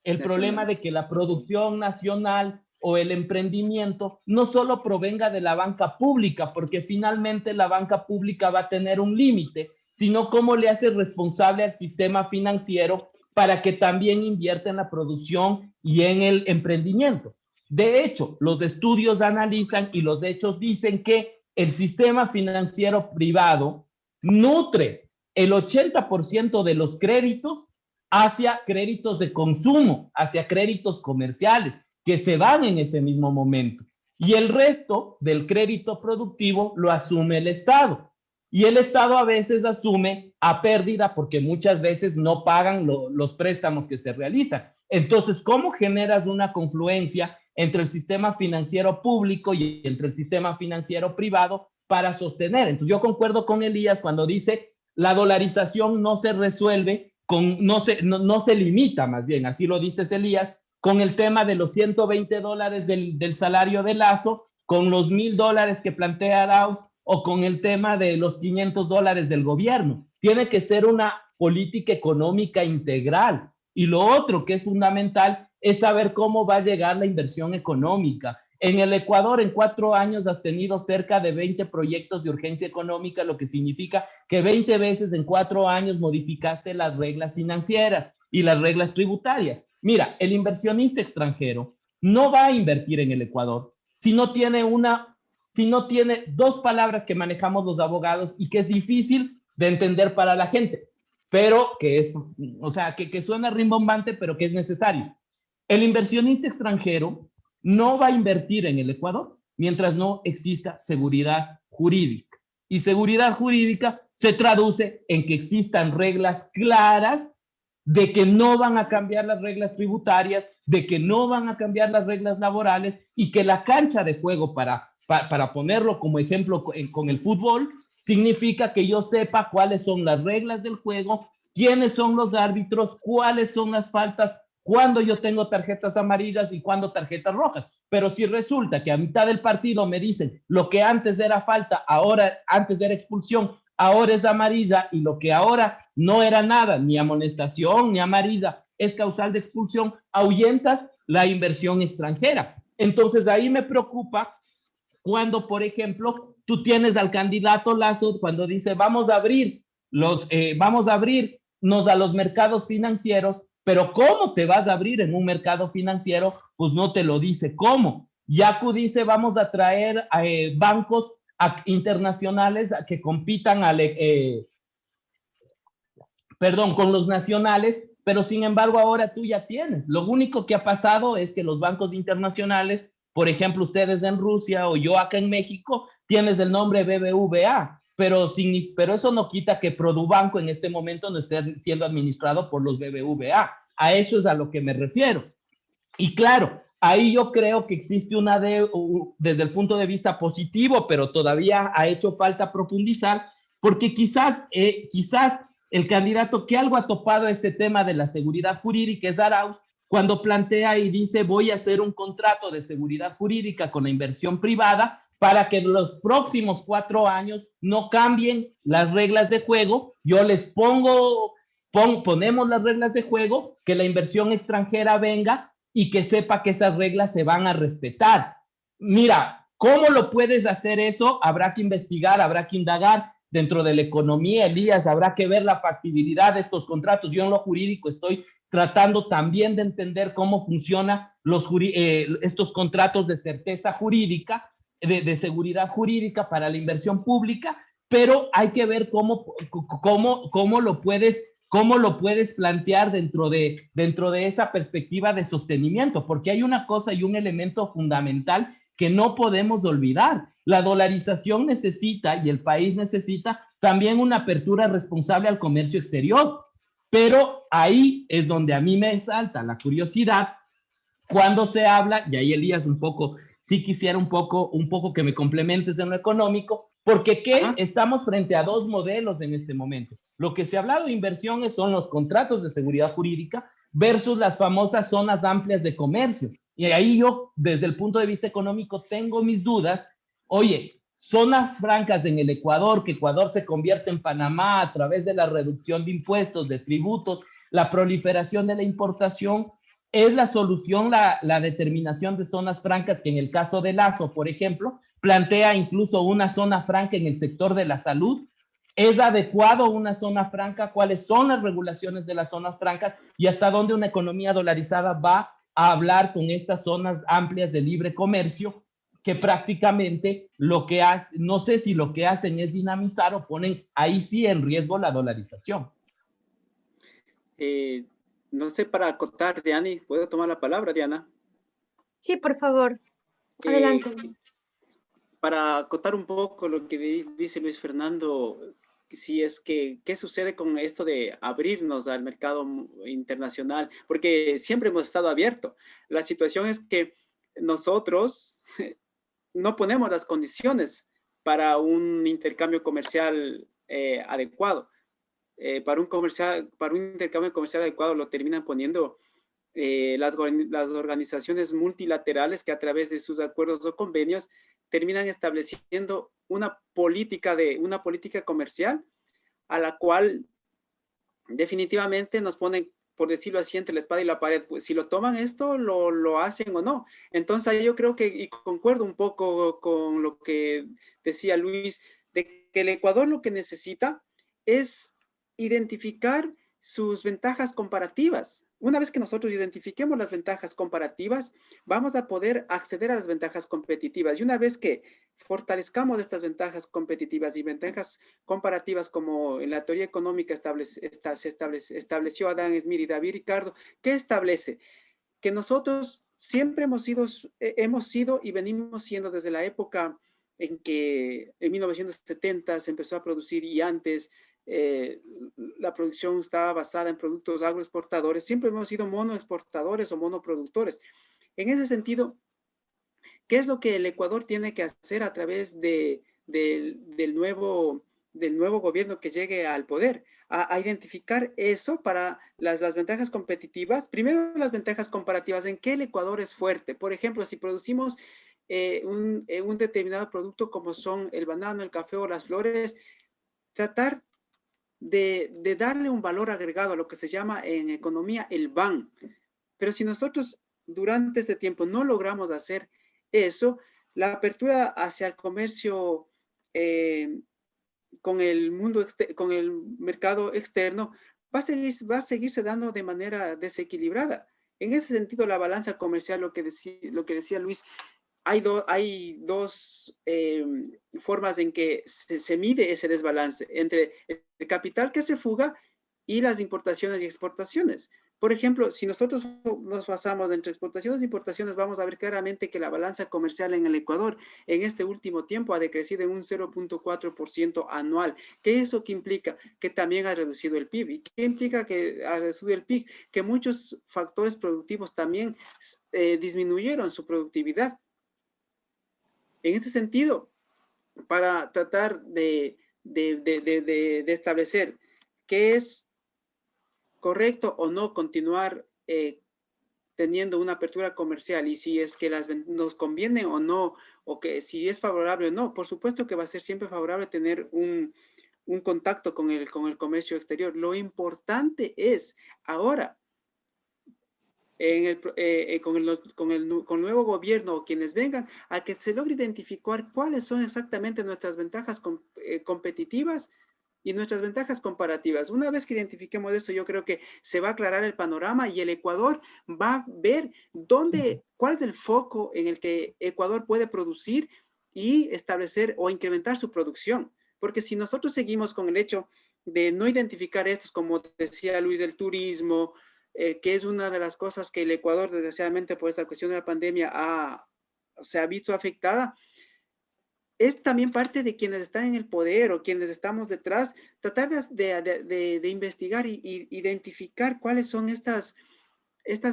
el problema de que la producción nacional o el emprendimiento no solo provenga de la banca pública, porque finalmente la banca pública va a tener un límite, sino cómo le hace responsable al sistema financiero para que también invierta en la producción y en el emprendimiento? De hecho, los estudios analizan y los hechos dicen que el sistema financiero privado nutre el 80% de los créditos hacia créditos de consumo, hacia créditos comerciales, que se van en ese mismo momento. Y el resto del crédito productivo lo asume el Estado. Y el Estado a veces asume a pérdida porque muchas veces no pagan los préstamos que se realizan. Entonces, ¿cómo generas una confluencia entre el sistema financiero público y entre el sistema financiero privado para sostener? Entonces, yo concuerdo con Elías cuando dice la dolarización no se resuelve, no se limita, más bien, así lo dices Elías, con el tema de los $120 del salario de Lazo, con los $1,000 que plantea Arauz, o con el tema de los $500 del gobierno. Tiene que ser una política económica integral. Y lo otro que es fundamental es saber cómo va a llegar la inversión económica. En el Ecuador, en 4 años, has tenido cerca de 20 proyectos de urgencia económica, lo que significa que 20 veces en 4 años modificaste las reglas financieras y las reglas tributarias. Mira, el inversionista extranjero no va a invertir en el Ecuador si no tiene 2 palabras que manejamos los abogados y que es difícil de entender para la gente, pero que suena rimbombante, pero que es necesario. El inversionista extranjero no va a invertir en el Ecuador mientras no exista seguridad jurídica. Y seguridad jurídica se traduce en que existan reglas claras de que no van a cambiar las reglas tributarias, de que no van a cambiar las reglas laborales y que la cancha de juego, para ponerlo como ejemplo con el fútbol, significa que yo sepa cuáles son las reglas del juego, quiénes son los árbitros, cuáles son las faltas, cuándo yo tengo tarjetas amarillas y cuándo tarjetas rojas. Pero si resulta que a mitad del partido me dicen lo que antes era falta, ahora antes era expulsión, ahora es amarilla, y lo que ahora no era nada, ni amonestación, ni amarilla, es causal de expulsión, ahuyentas la inversión extranjera. Entonces ahí me preocupa cuando, por ejemplo, tú tienes al candidato Lasso cuando dice vamos a abrirnos a los mercados financieros, pero ¿cómo te vas a abrir en un mercado financiero? Pues no te lo dice cómo. Yacu dice vamos a traer bancos internacionales a que compitan con los nacionales, pero sin embargo ahora tú ya tienes. Lo único que ha pasado es que los bancos internacionales, por ejemplo, ustedes en Rusia o yo acá en México, tienes el nombre BBVA, pero eso no quita que Produbanco en este momento no esté siendo administrado por los BBVA. A eso es a lo que me refiero. Y claro, ahí yo creo que existe desde el punto de vista positivo, pero todavía ha hecho falta profundizar, porque quizás el candidato que algo ha topado este tema de la seguridad jurídica es Arauz, cuando plantea y dice voy a hacer un contrato de seguridad jurídica con la inversión privada para que los próximos 4 años no cambien las reglas de juego. Yo les ponemos las reglas de juego, que la inversión extranjera venga y que sepa que esas reglas se van a respetar. Mira, ¿cómo lo puedes hacer eso? Habrá que investigar, habrá que indagar. Dentro de la economía, Elías, habrá que ver la factibilidad de estos contratos. Yo en lo jurídico estoy tratando también de entender cómo funcionan estos contratos de certeza jurídica, de seguridad jurídica para la inversión pública, pero hay que ver cómo lo puedes plantear dentro de esa perspectiva de sostenimiento, porque hay una cosa y un elemento fundamental que no podemos olvidar. La dolarización necesita, y el país necesita, también una apertura responsable al comercio exterior. Pero ahí es donde a mí me salta la curiosidad cuando se habla, y ahí Elías sí quisiera un poco que me complementes en lo económico, porque estamos frente a 2 modelos en este momento. Lo que se ha hablado de inversiones son los contratos de seguridad jurídica versus las famosas zonas amplias de comercio. Y ahí yo, desde el punto de vista económico, tengo mis dudas. Oye, zonas francas en el Ecuador, que Ecuador se convierte en Panamá a través de la reducción de impuestos, de tributos, la proliferación de la importación, ¿es la solución la determinación de zonas francas que en el caso de Lasso, por ejemplo, plantea incluso una zona franca en el sector de la salud? ¿Es adecuado una zona franca? ¿Cuáles son las regulaciones de las zonas francas? ¿Y hasta dónde una economía dolarizada va a hablar con estas zonas amplias de libre comercio que prácticamente no sé si lo que hacen es dinamizar o ponen ahí sí en riesgo la dolarización? No sé, para acotar, Diana, ¿puedo tomar la palabra, Diana? Sí, por favor. Adelante. Para acotar un poco lo que dice Luis Fernando, si es que, ¿qué sucede con esto de abrirnos al mercado internacional? Porque siempre hemos estado abiertos. La situación es que nosotros no ponemos las condiciones para un intercambio comercial adecuado. Para un intercambio comercial adecuado lo terminan poniendo las organizaciones multilaterales que a través de sus acuerdos o convenios terminan estableciendo una política comercial a la cual definitivamente nos ponen, por decirlo así, entre la espada y la pared. Pues si lo toman esto, lo hacen o no. Entonces yo creo que, y concuerdo un poco con lo que decía Luis, de que el Ecuador lo que necesita es identificar sus ventajas comparativas. Una vez que nosotros identifiquemos las ventajas comparativas, vamos a poder acceder a las ventajas competitivas. Y una vez que fortalezcamos estas ventajas competitivas y ventajas comparativas, como en la teoría económica estableció Adam Smith y David Ricardo, ¿qué establece? Que nosotros siempre hemos sido y venimos siendo desde la época en que en 1970 se empezó a producir y antes la producción estaba basada en productos agroexportadores. Siempre hemos sido monoexportadores o monoproductores. En ese sentido, ¿qué es lo que el Ecuador tiene que hacer a través del nuevo gobierno que llegue al poder? A identificar eso para las ventajas competitivas. Primero, las ventajas comparativas. ¿En qué el Ecuador es fuerte? Por ejemplo, si producimos un determinado producto como son el banano, el café o las flores, tratar de darle un valor agregado a lo que se llama en economía el VAN. Pero si nosotros durante este tiempo no logramos hacer eso, la apertura hacia el comercio con el mercado externo va a seguirse dando de manera desequilibrada. En ese sentido, la balanza comercial, lo que decía Luis, hay dos formas en que se mide ese desbalance entre el capital que se fuga y las importaciones y exportaciones. Por ejemplo, si nosotros nos basamos entre exportaciones e importaciones, vamos a ver claramente que la balanza comercial en el Ecuador en este último tiempo ha decrecido en un 0.4% anual. ¿Qué es eso que implica? Que también ha reducido el PIB. ¿Y qué implica que ha reducido el PIB? Que muchos factores productivos también disminuyeron su productividad. En este sentido, para tratar de establecer qué es correcto o no continuar teniendo una apertura comercial y si es que nos conviene o no, o que si es favorable o no, por supuesto que va a ser siempre favorable tener un contacto con el comercio exterior. Lo importante es ahora, con el nuevo gobierno o quienes vengan, a que se logre identificar cuáles son exactamente nuestras ventajas competitivas y nuestras ventajas comparativas. Una vez que identifiquemos eso, yo creo que se va a aclarar el panorama y el Ecuador va a ver cuál es el foco en el que Ecuador puede producir y establecer o incrementar su producción. Porque si nosotros seguimos con el hecho de no identificar estos, como decía Luis, del turismo, que es una de las cosas que el Ecuador, desgraciadamente, por esta cuestión de la pandemia, se ha visto afectada, es también parte de quienes están en el poder o quienes estamos detrás, tratar de investigar e identificar cuáles son estas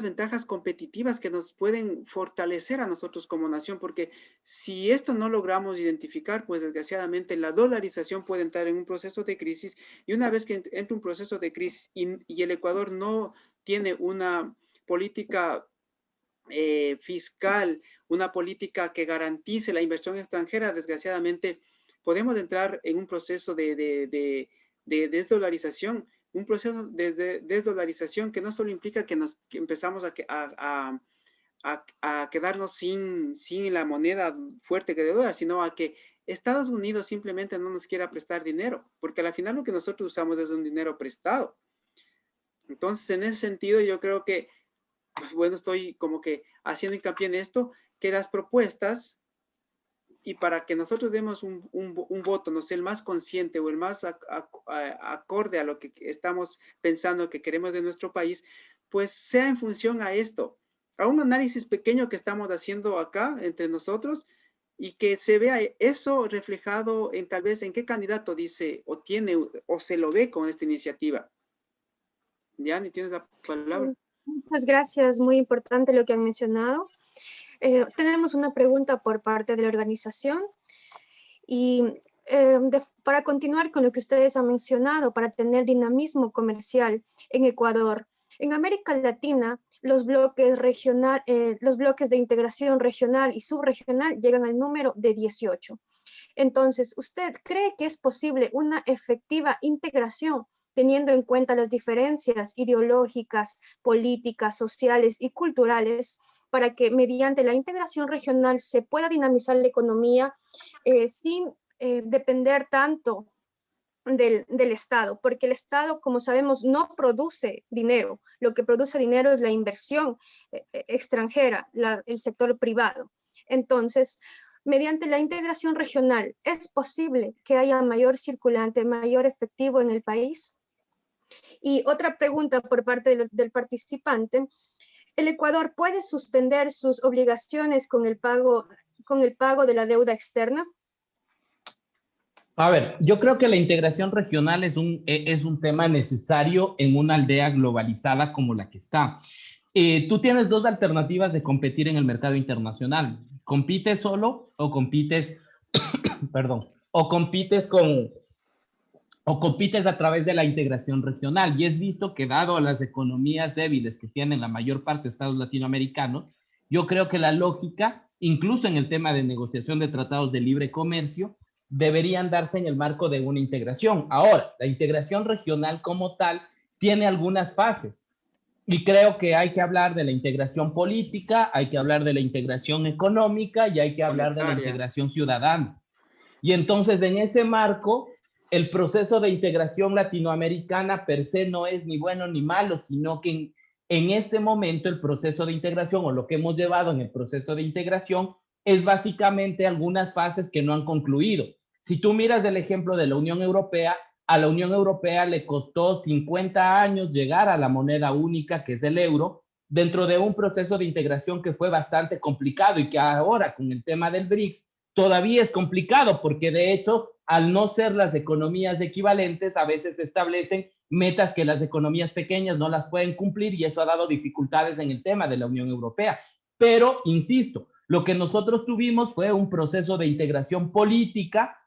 ventajas competitivas que nos pueden fortalecer a nosotros como nación, porque si esto no logramos identificar, pues desgraciadamente la dolarización puede entrar en un proceso de crisis, y una vez que entre un proceso de crisis y el Ecuador no tiene una política fiscal, una política que garantice la inversión extranjera, desgraciadamente podemos entrar en un proceso de desdolarización, un proceso de desdolarización que no solo implica que empezamos a quedarnos sin la moneda fuerte que de dólar, sino a que Estados Unidos simplemente no nos quiera prestar dinero, porque al final lo que nosotros usamos es un dinero prestado. Entonces, en ese sentido, yo creo que, bueno, estoy como que haciendo hincapié en esto, que las propuestas, y para que nosotros demos un voto, no sé, el más consciente o el más acorde a lo que estamos pensando que queremos de nuestro país, pues sea en función a esto, a un análisis pequeño que estamos haciendo acá entre nosotros y que se vea eso reflejado en tal vez en qué candidato dice o tiene o se lo ve con esta iniciativa. Yani, tienes la palabra. Muchas gracias, muy importante lo que han mencionado. Tenemos una pregunta por parte de la organización y para continuar con lo que ustedes han mencionado, para tener dinamismo comercial en Ecuador. En América Latina, los bloques de integración regional y subregional llegan al número de 18. Entonces, ¿usted cree que es posible una efectiva integración teniendo en cuenta las diferencias ideológicas, políticas, sociales y culturales, para que mediante la integración regional se pueda dinamizar la economía sin depender tanto del Estado? Porque el Estado, como sabemos, no produce dinero. Lo que produce dinero es la inversión extranjera, el sector privado. Entonces, mediante la integración regional, ¿es posible que haya mayor circulante, mayor efectivo en el país? Y otra pregunta por parte del participante: ¿el Ecuador puede suspender sus obligaciones con el pago de la deuda externa? A ver, yo creo que la integración regional es un tema necesario en una aldea globalizada como la que está. Tú tienes dos alternativas de competir en el mercado internacional. ¿Compites solo o compites, perdón, o compites o compites a través de la integración regional? Y es visto que dado a las economías débiles que tienen la mayor parte de estados latinoamericanos, yo creo que la lógica, incluso en el tema de negociación de tratados de libre comercio, deberían darse en el marco de una integración. Ahora, la integración regional como tal tiene algunas fases. Y creo que hay que hablar de la integración política, hay que hablar de la integración económica y hay que hablar de la integración ciudadana. Y entonces, en ese marco, el proceso de integración latinoamericana per se no es ni bueno ni malo, sino que en este momento el proceso de integración o lo que hemos llevado en el proceso de integración es básicamente algunas fases que no han concluido. Si tú miras el ejemplo de la Unión Europea, a la Unión Europea le costó 50 años llegar a la moneda única, que es el euro, dentro de un proceso de integración que fue bastante complicado y que ahora con el tema del BRICS todavía es complicado porque de hecho, al no ser las economías equivalentes, a veces se establecen metas que las economías pequeñas no las pueden cumplir y eso ha dado dificultades en el tema de la Unión Europea. Pero, insisto, lo que nosotros tuvimos fue un proceso de integración política.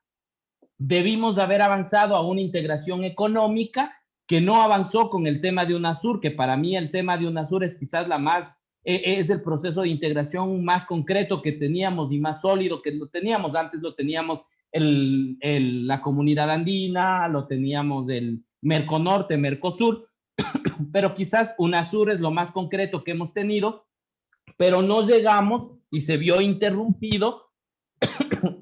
Debimos haber avanzado a una integración económica que no avanzó con el tema de UNASUR, que para mí el tema de UNASUR es quizás es el proceso de integración más concreto que teníamos y más sólido que lo teníamos. Antes lo teníamos la comunidad andina, lo teníamos el Merconorte, Mercosur, pero quizás UNASUR es lo más concreto que hemos tenido, pero no llegamos y se vio interrumpido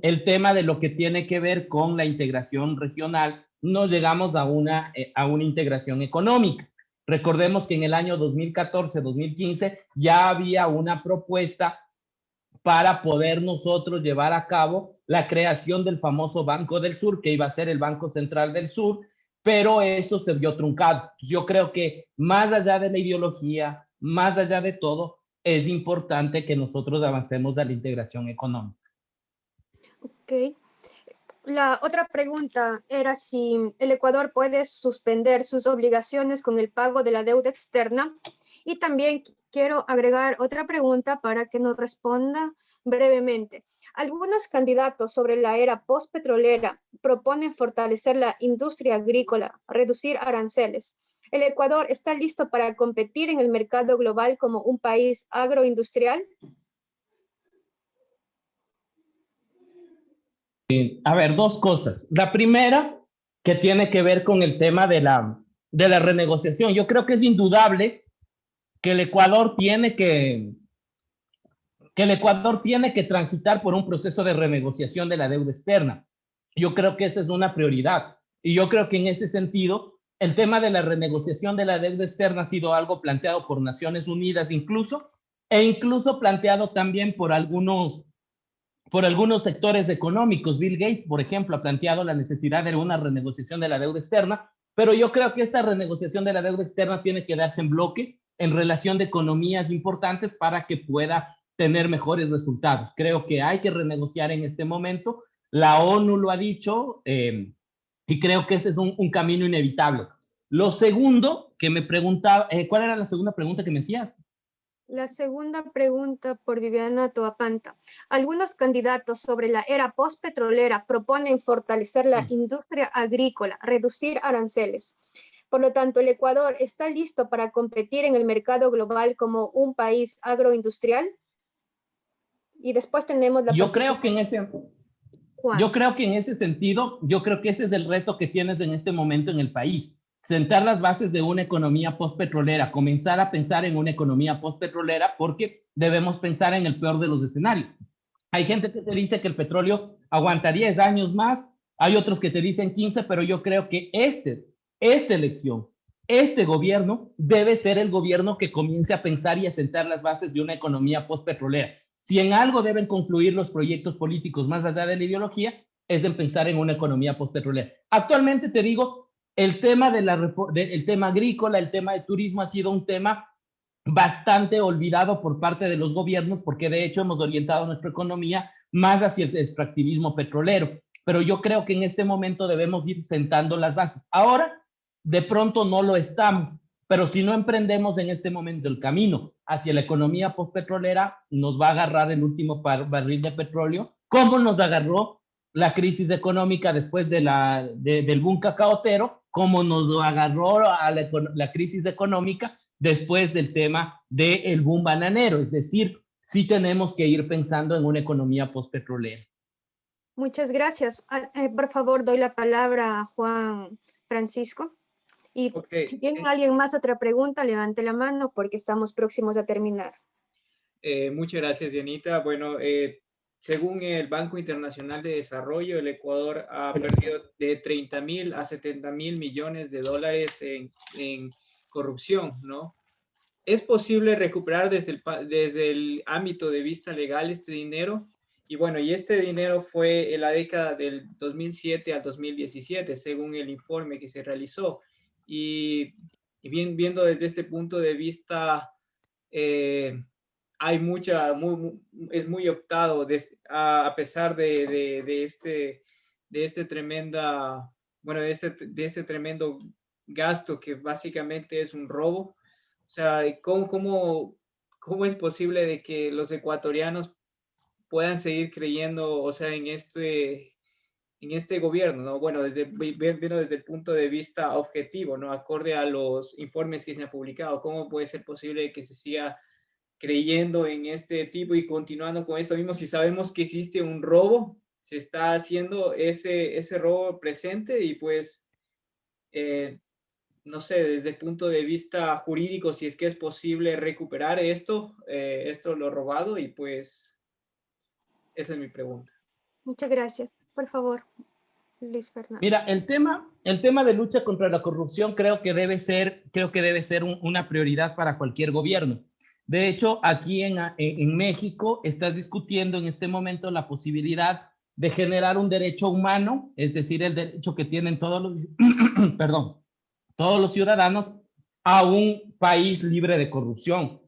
el tema de lo que tiene que ver con la integración regional, no llegamos a una integración económica. Recordemos que en el año 2014-2015 ya había una propuesta para poder nosotros llevar a cabo la creación del famoso Banco del Sur, que iba a ser el Banco Central del Sur, pero eso se vio truncado. Yo creo que más allá de la ideología, más allá de todo, es importante que nosotros avancemos a la integración económica. Ok. La otra pregunta era si el Ecuador puede suspender sus obligaciones con el pago de la deuda externa. Y también quiero agregar otra pregunta para que nos responda brevemente. Algunos candidatos sobre la era postpetrolera proponen fortalecer la industria agrícola, reducir aranceles. ¿El Ecuador está listo para competir en el mercado global como un país agroindustrial? A ver, dos cosas. La primera, que tiene que ver con el tema de la renegociación. Yo creo que es indudable que el Ecuador tiene que transitar por un proceso de renegociación de la deuda externa. Yo creo que esa es una prioridad. Y yo creo que en ese sentido, el tema de la renegociación de la deuda externa ha sido algo planteado por Naciones Unidas incluso planteado también por algunos sectores económicos. Bill Gates, por ejemplo, ha planteado la necesidad de una renegociación de la deuda externa, pero yo creo que esta renegociación de la deuda externa tiene que darse en bloque en relación de economías importantes para que pueda tener mejores resultados. Creo que hay que renegociar en este momento. La ONU lo ha dicho y creo que ese es un camino inevitable. Lo segundo que me preguntaba, ¿cuál era la segunda pregunta que me hacías? La segunda pregunta por Viviana Toapanta. Algunos candidatos sobre la era postpetrolera proponen fortalecer la industria agrícola, reducir aranceles. Por lo tanto, ¿el Ecuador está listo para competir en el mercado global como un país agroindustrial? Y después tenemos la Yo creo que en ese sentido, yo creo que ese es el reto que tienes en este momento en el país. Sentar las bases de una economía postpetrolera, comenzar a pensar en una economía postpetrolera porque debemos pensar en el peor de los escenarios. Hay gente que te dice que el petróleo aguanta 10 años más, hay otros que te dicen 15, pero yo creo que esta elección, este gobierno debe ser el gobierno que comience a pensar y a sentar las bases de una economía postpetrolera. Si en algo deben confluir los proyectos políticos más allá de la ideología, es en pensar en una economía postpetrolera. Actualmente te digo, el tema el tema agrícola, el tema de turismo ha sido un tema bastante olvidado por parte de los gobiernos porque de hecho hemos orientado nuestra economía más hacia el extractivismo petrolero. pero yo creo que en este momento debemos ir sentando las bases. Ahora, de pronto no lo estamos, pero si no emprendemos en este momento el camino hacia la economía postpetrolera, nos va a agarrar el último barril de petróleo, como nos agarró la crisis económica después del boom cacaotero, como nos agarró a la crisis económica después del tema del boom bananero. Es decir, sí tenemos que ir pensando en una economía postpetrolera. Muchas gracias. Por favor, doy la palabra a Juan Francisco. Y si tiene alguien más otra pregunta, levante la mano porque estamos próximos a terminar. Muchas gracias, Dianita. Bueno, según el Banco Internacional de Desarrollo, el Ecuador ha perdido de 30.000 a 70.000 millones de dólares en corrupción, ¿no? ¿Es posible recuperar desde el ámbito de vista legal este dinero? Y bueno, y este dinero fue en la década del 2007 al 2017, según el informe que se realizó. Y viendo desde este punto de vista, hay es muy optado, a pesar de este tremendo gasto que básicamente es un robo. O sea, ¿cómo es posible de que los ecuatorianos puedan seguir creyendo, o sea, en este gobierno, ¿no? Bueno, viendo desde el punto de vista objetivo, ¿no? Acorde a los informes que se han publicado, ¿cómo puede ser posible que se siga creyendo en este tipo y continuando con esto mismo si sabemos que existe un robo? Se está haciendo ese robo presente y pues, no sé, desde el punto de vista jurídico, si es que es posible recuperar esto lo robado, y pues esa es mi pregunta. Muchas gracias. Por favor, Luis Fernando. Mira, el tema de lucha contra la corrupción creo que debe ser una prioridad para cualquier gobierno. De hecho, aquí en México estás discutiendo en este momento la posibilidad de generar un derecho humano, es decir, el derecho que tienen todos los ciudadanos a un país libre de corrupción.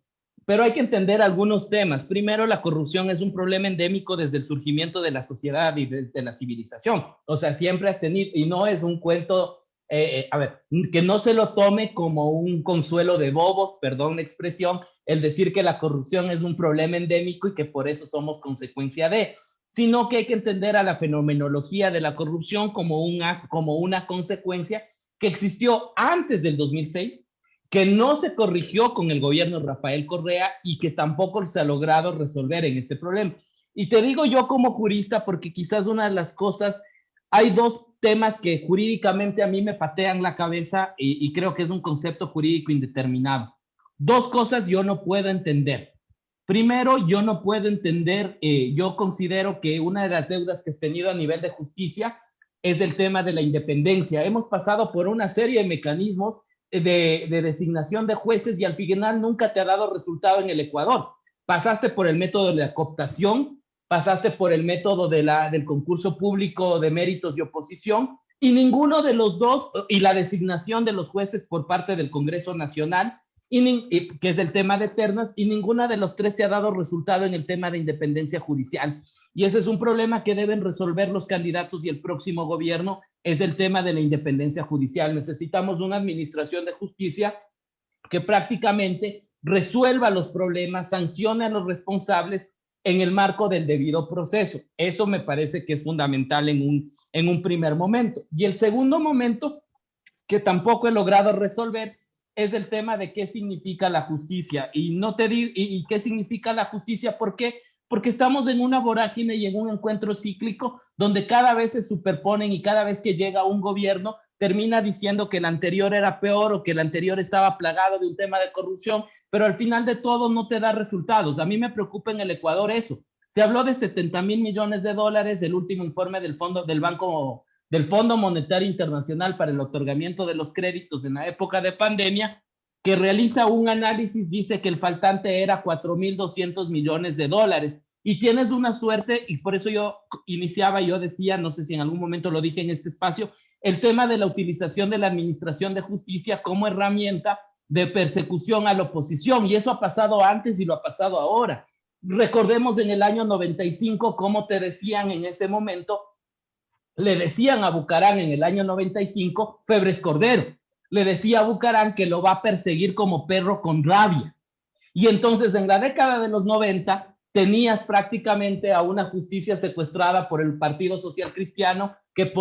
Pero hay que entender algunos temas. Primero, la corrupción es un problema endémico desde el surgimiento de la sociedad y desde la civilización. O sea, siempre has tenido, y no es un cuento, que no se lo tome como un consuelo de bobos, perdón la expresión, el decir que la corrupción es un problema endémico y que por eso somos consecuencia de, sino que hay que entender a la fenomenología de la corrupción como una consecuencia que existió antes del 2006, que no se corrigió con el gobierno de Rafael Correa y que tampoco se ha logrado resolver en este problema. Y te digo yo como jurista porque quizás una de las cosas, hay dos temas que jurídicamente a mí me patean la cabeza y creo que es un concepto jurídico indeterminado. Dos cosas yo no puedo entender. Primero, yo no puedo entender, yo considero que una de las deudas que has tenido a nivel de justicia es el tema de la independencia. Hemos pasado por una serie de mecanismos de designación de jueces y al final nunca te ha dado resultado en el Ecuador. Pasaste por el método de la cooptación, pasaste por el método del concurso público de méritos y oposición, y ninguno de los dos, y la designación de los jueces por parte del Congreso Nacional, que es el tema de ternas, y ninguna de los tres te ha dado resultado en el tema de independencia judicial. Y ese es un problema que deben resolver los candidatos y el próximo gobierno, es el tema de la independencia judicial. Necesitamos una administración de justicia que prácticamente resuelva los problemas, sancione a los responsables en el marco del debido proceso. Eso me parece que es fundamental en un primer momento. Y el segundo momento, que tampoco he logrado resolver, es el tema de qué significa la justicia. Y no te digo, ¿y qué significa la justicia? ¿Por qué? Porque estamos en una vorágine y en un encuentro cíclico donde cada vez se superponen y cada vez que llega un gobierno termina diciendo que el anterior era peor o que el anterior estaba plagado de un tema de corrupción, pero al final de todo no te da resultados. A mí me preocupa en el Ecuador eso. Se habló de 70.000 millones de dólares del último informe del Fondo Monetario Internacional para el otorgamiento de los créditos en la época de pandemia, que realiza un análisis, dice que el faltante era 4.200 millones de dólares. Y tienes una suerte, y por eso yo decía, no sé si en algún momento lo dije en este espacio, el tema de la utilización de la administración de justicia como herramienta de persecución a la oposición, y eso ha pasado antes y lo ha pasado ahora. Recordemos en el año 95 cómo te decían en ese momento Le decían a Bucarán en el año 95, Febres Cordero. Le decía a Bucarán que lo va a perseguir como perro con rabia. Y entonces en la década de los 90 tenías prácticamente a una justicia secuestrada por el Partido Social Cristiano que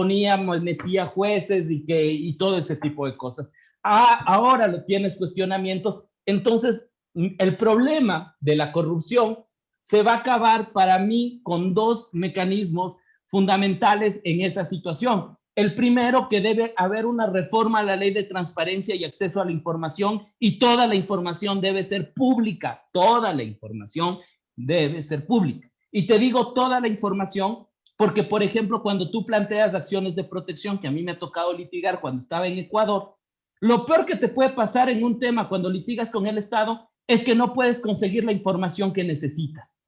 metía jueces y todo ese tipo de cosas. Ahora lo tienes cuestionamientos. Entonces, el problema de la corrupción se va a acabar para mí con dos mecanismos fundamentales en esa situación. El primero, que debe haber una reforma a la ley de transparencia y acceso a la información, y toda la información debe ser pública, toda la información debe ser pública. Y te digo toda la información porque, por ejemplo, cuando tú planteas acciones de protección, que a mí me ha tocado litigar cuando estaba en Ecuador, lo peor que te puede pasar en un tema cuando litigas con el Estado es que no puedes conseguir la información que necesitas.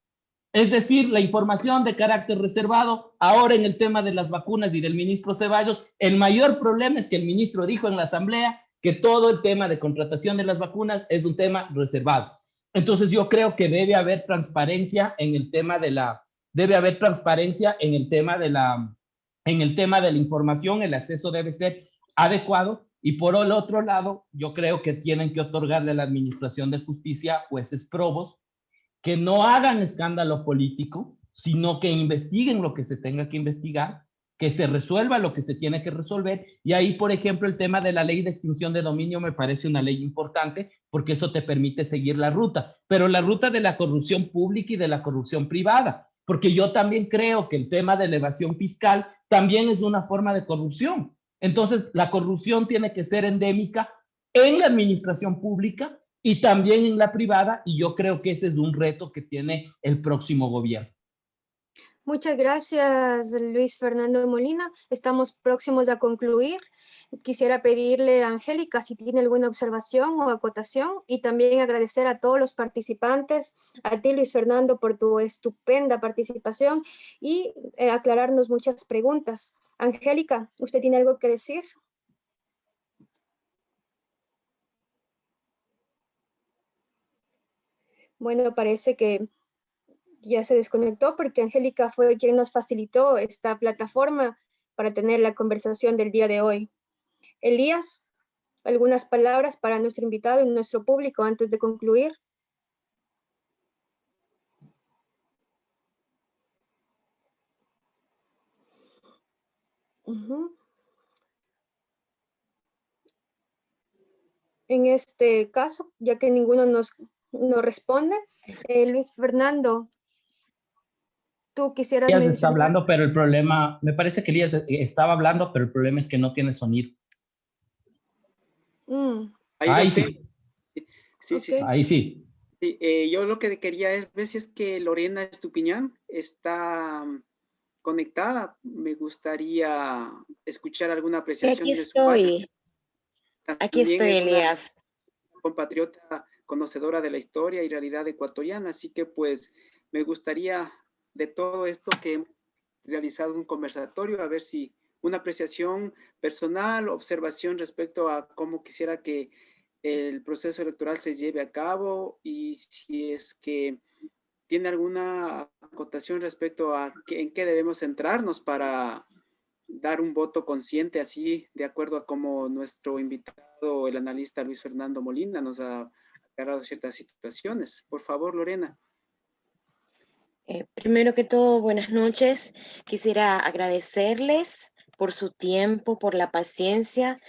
Es decir, la información de carácter reservado. Ahora en el tema de las vacunas y del ministro Ceballos, el mayor problema es que el ministro dijo en la asamblea que todo el tema de contratación de las vacunas es un tema reservado. Entonces yo creo que debe haber transparencia en el tema de la información. El acceso debe ser adecuado. Y por el otro lado, yo creo que tienen que otorgarle a la Administración de Justicia jueces probos que no hagan escándalo político, sino que investiguen lo que se tenga que investigar, que se resuelva lo que se tiene que resolver. Y ahí, por ejemplo, el tema de la ley de extinción de dominio me parece una ley importante, porque eso te permite seguir la ruta, pero la ruta de la corrupción pública y de la corrupción privada, porque yo también creo que el tema de evasión fiscal también es una forma de corrupción. Entonces, la corrupción tiene que ser endémica en la administración pública y también en la privada, y yo creo que ese es un reto que tiene el próximo gobierno. Muchas gracias, Luis Fernando Molina. Estamos próximos a concluir. Quisiera pedirle a Angélica si tiene alguna observación o acotación, y también agradecer a todos los participantes, a ti, Luis Fernando, por tu estupenda participación y aclararnos muchas preguntas. Angélica, ¿usted tiene algo que decir? Bueno, parece que ya se desconectó porque Angélica fue quien nos facilitó esta plataforma para tener la conversación del día de hoy. Elías, algunas palabras para nuestro invitado y nuestro público antes de concluir. En este caso, ya que ninguno nos responde, Luis Fernando, tú quisieras Elías mencionar. está hablando, pero el problema, me parece que Elías estaba hablando, pero el problema es que no tiene sonido. Ahí sí. Sí, okay. Ahí sí. Sí, yo lo que quería es ver si es que Lorena Estupiñán está conectada. Me gustaría escuchar alguna apreciación de su parte. Aquí estoy, Elías. Compatriota conocedora de la historia y realidad ecuatoriana, así que pues me gustaría de todo esto que hemos realizado un conversatorio, a ver si una apreciación personal, observación respecto a cómo quisiera que el proceso electoral se lleve a cabo, y si es que tiene alguna acotación respecto a en qué debemos centrarnos para dar un voto consciente, así de acuerdo a cómo nuestro invitado, el analista Luis Fernando Molina, nos ha aclarado ciertas situaciones. Por favor, Lorena. Primero que todo, buenas noches. Quisiera agradecerles por su tiempo, por la paciencia.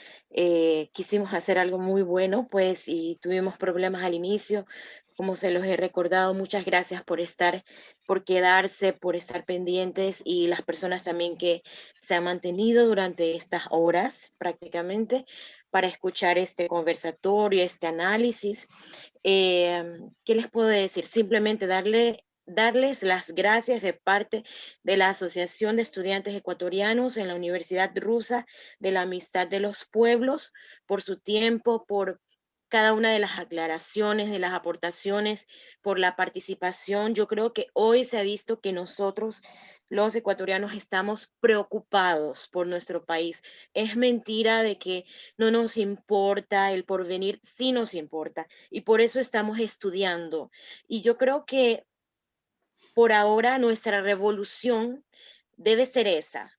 Quisimos hacer algo muy bueno, pues, y tuvimos problemas al inicio. Como se los he recordado, muchas gracias por estar, por quedarse, por estar pendientes, y las personas también que se han mantenido durante estas horas prácticamente para escuchar este conversatorio, este análisis. ¿Qué les puedo decir? Simplemente darles las gracias de parte de la Asociación de Estudiantes Ecuatorianos en la Universidad Rusa de la Amistad de los Pueblos por su tiempo, por cada una de las aclaraciones, de las aportaciones, por la participación. Yo creo que hoy se ha visto que nosotros, los ecuatorianos, estamos preocupados por nuestro país. Es mentira de que no nos importa el porvenir, sí nos importa, y por eso estamos estudiando. Y yo creo que por ahora nuestra revolución debe ser esa,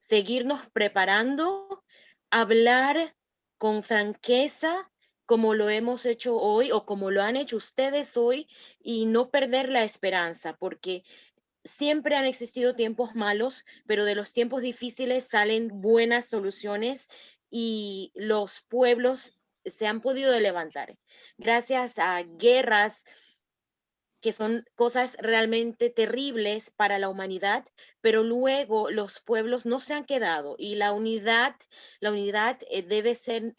seguirnos preparando, hablar con franqueza como lo hemos hecho hoy o como lo han hecho ustedes hoy y no perder la esperanza, porque siempre han existido tiempos malos, pero de los tiempos difíciles salen buenas soluciones y los pueblos se han podido levantar. Gracias a guerras que son cosas realmente terribles para la humanidad, pero luego los pueblos no se han quedado y la unidad debe ser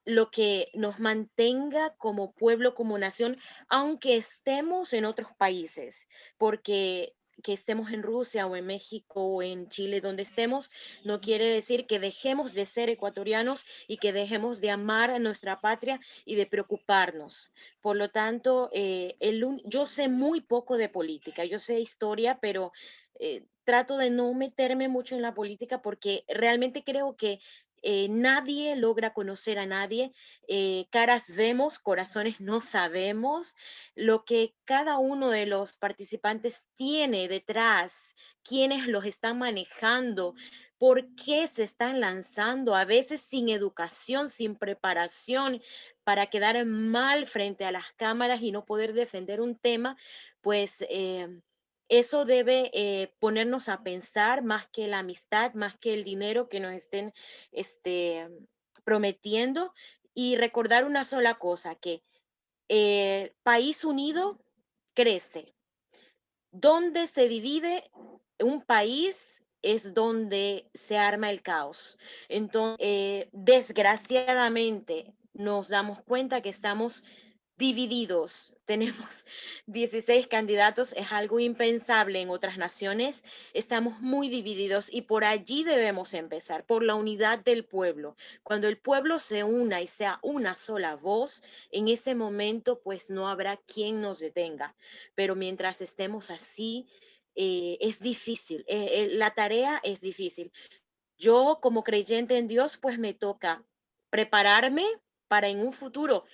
lo que nos mantenga como pueblo, como nación, aunque estemos en otros países, porque que estemos en Rusia o en México o en Chile, donde estemos, no quiere decir que dejemos de ser ecuatorianos y que dejemos de amar a nuestra patria y de preocuparnos. Por lo tanto, yo sé muy poco de política, yo sé historia, pero trato de no meterme mucho en la política porque realmente creo que nadie logra conocer a nadie, caras vemos, corazones no sabemos, lo que cada uno de los participantes tiene detrás, quiénes los están manejando, por qué se están lanzando, a veces sin educación, sin preparación, para quedar mal frente a las cámaras y no poder defender un tema, pues eso debe ponernos a pensar más que la amistad, más que el dinero que nos estén este, prometiendo y recordar una sola cosa, que país unido crece. Donde se divide un país es donde se arma el caos. Entonces, desgraciadamente, nos damos cuenta que estamos divididos. Tenemos 16 candidatos, es algo impensable en otras naciones. Estamos muy divididos y por allí debemos empezar, por la unidad del pueblo. Cuando el pueblo se una y sea una sola voz, en ese momento pues no habrá quien nos detenga. Pero mientras estemos así, es difícil, la tarea es difícil. Yo como creyente en Dios pues me toca prepararme para en un futuro.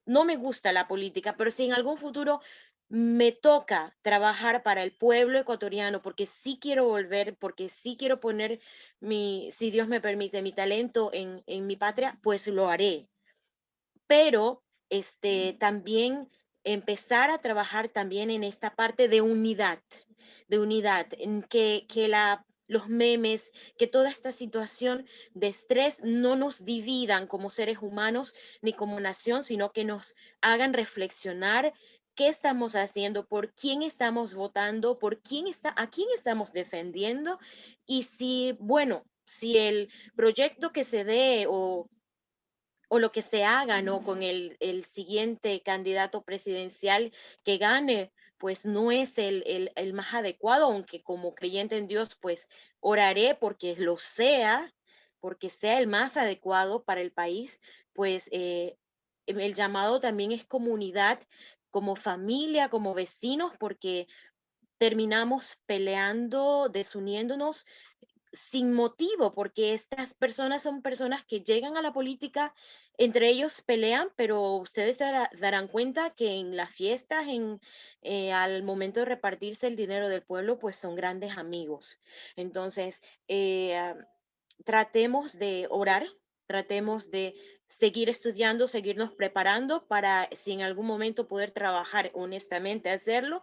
No me gusta la política, pero si en algún futuro me toca trabajar para el pueblo ecuatoriano, porque sí quiero volver, porque sí quiero poner si Dios me permite, mi talento en mi patria, pues lo haré. Pero también empezar a trabajar también en esta parte de unidad, en que los memes, que toda esta situación de estrés no nos dividan como seres humanos ni como nación, sino que nos hagan reflexionar qué estamos haciendo, por quién estamos votando, a quién estamos defendiendo y si, bueno, si el proyecto que se dé o lo que se haga, ¿no? Con el siguiente candidato presidencial que gane, pues no es el más adecuado, aunque como creyente en Dios, pues oraré porque sea el más adecuado para el país, pues el llamado también es comunidad, como familia, como vecinos, porque terminamos peleando, desuniéndonos sin motivo, porque estas personas son personas que llegan a la política, entre ellos pelean, pero ustedes darán cuenta que en las fiestas, al momento de repartirse el dinero del pueblo, pues son grandes amigos. Entonces, tratemos de orar, tratemos de seguir estudiando, seguirnos preparando para si en algún momento poder trabajar honestamente, hacerlo.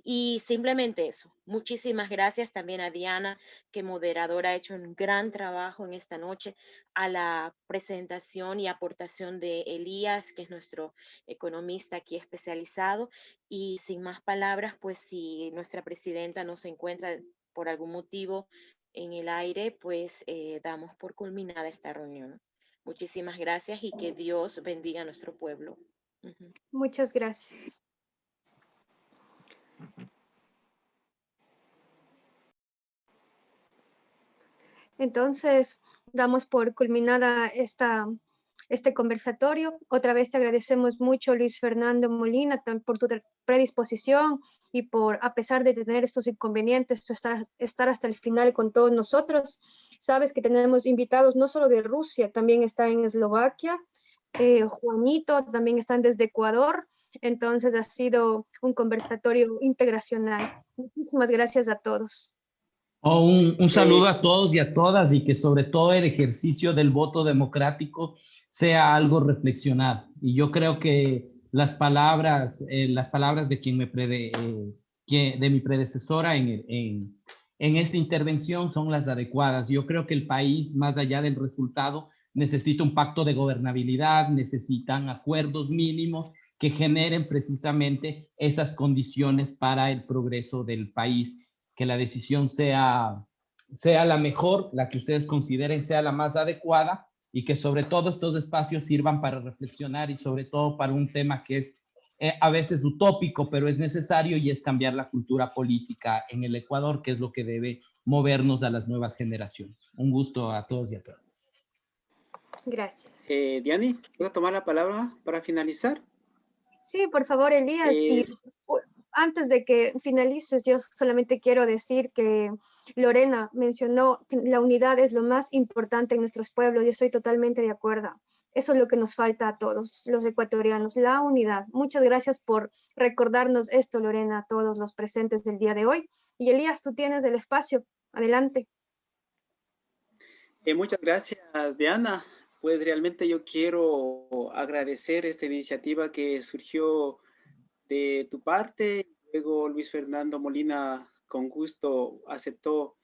Y simplemente eso. Muchísimas gracias también a Diana, que moderadora ha hecho un gran trabajo en esta noche, a la presentación y aportación de Elías, que es nuestro economista aquí especializado. Y sin más palabras, pues si nuestra presidenta no se encuentra por algún motivo en el aire, pues damos por culminada esta reunión. Muchísimas gracias y que Dios bendiga a nuestro pueblo. Muchas gracias. Entonces, damos por culminada este conversatorio. Otra vez te agradecemos mucho, Luis Fernando Molina, por tu predisposición y por, a pesar de tener estos inconvenientes, estar hasta el final con todos nosotros. Sabes que tenemos invitados no solo de Rusia, también está en Eslovaquia, Juanito, también están desde Ecuador. Entonces ha sido un conversatorio integracional. Muchísimas gracias a todos. Un saludo a todos y a todas y que sobre todo el ejercicio del voto democrático sea algo reflexionado. Y yo creo que las palabras de de mi predecesora en esta intervención son las adecuadas. Yo creo que el país, más allá del resultado, necesita un pacto de gobernabilidad, necesitan acuerdos mínimos que generen precisamente esas condiciones para el progreso del país, que la decisión sea la mejor, la que ustedes consideren sea la más adecuada y que sobre todo estos espacios sirvan para reflexionar y sobre todo para un tema que es a veces utópico, pero es necesario, y es cambiar la cultura política en el Ecuador, que es lo que debe movernos a las nuevas generaciones. Un gusto a todos y a todas. Gracias. Diani, ¿puedo tomar la palabra para finalizar? Sí, por favor, Elías. Y antes de que finalices, yo solamente quiero decir que Lorena mencionó que la unidad es lo más importante en nuestros pueblos. Yo estoy totalmente de acuerdo. Eso es lo que nos falta a todos los ecuatorianos, la unidad. Muchas gracias por recordarnos esto, Lorena, a todos los presentes del día de hoy. Y Elías, tú tienes el espacio. Adelante. Muchas gracias, Diana. Pues realmente yo quiero agradecer esta iniciativa que surgió de tu parte. Luego Luis Fernando Molina con gusto aceptó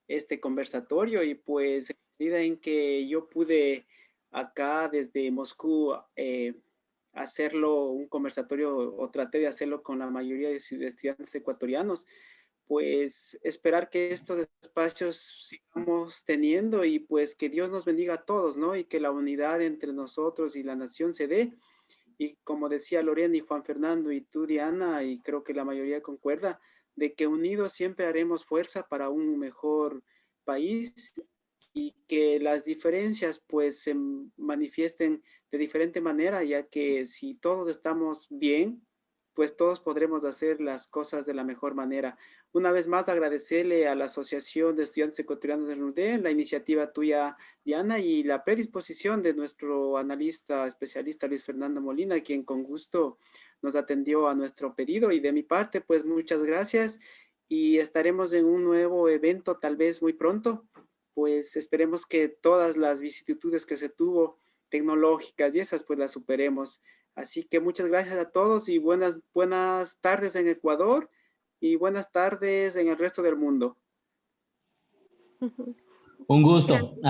este conversatorio y pues en medida en que yo pude acá desde Moscú hacerlo un conversatorio o traté de hacerlo con la mayoría de estudiantes ecuatorianos, pues esperar que estos espacios sigamos teniendo y pues que Dios nos bendiga a todos, ¿no? Y que la unidad entre nosotros y la nación se dé. Y como decía Lorena y Juan Fernando y tú, Diana, y creo que la mayoría concuerda, de que unidos siempre haremos fuerza para un mejor país y que las diferencias pues se manifiesten de diferente manera, ya que si todos estamos bien, pues todos podremos hacer las cosas de la mejor manera. Una vez más, agradecerle a la Asociación de Estudiantes Ecuatorianos del RUDE, la iniciativa tuya, Diana, y la predisposición de nuestro analista especialista Luis Fernando Molina, quien con gusto nos atendió a nuestro pedido. Y de mi parte, pues muchas gracias y estaremos en un nuevo evento tal vez muy pronto. Pues esperemos que todas las vicisitudes que se tuvo tecnológicas y esas pues las superemos. Así que muchas gracias a todos y buenas tardes en Ecuador y buenas tardes en el resto del mundo. Un gusto.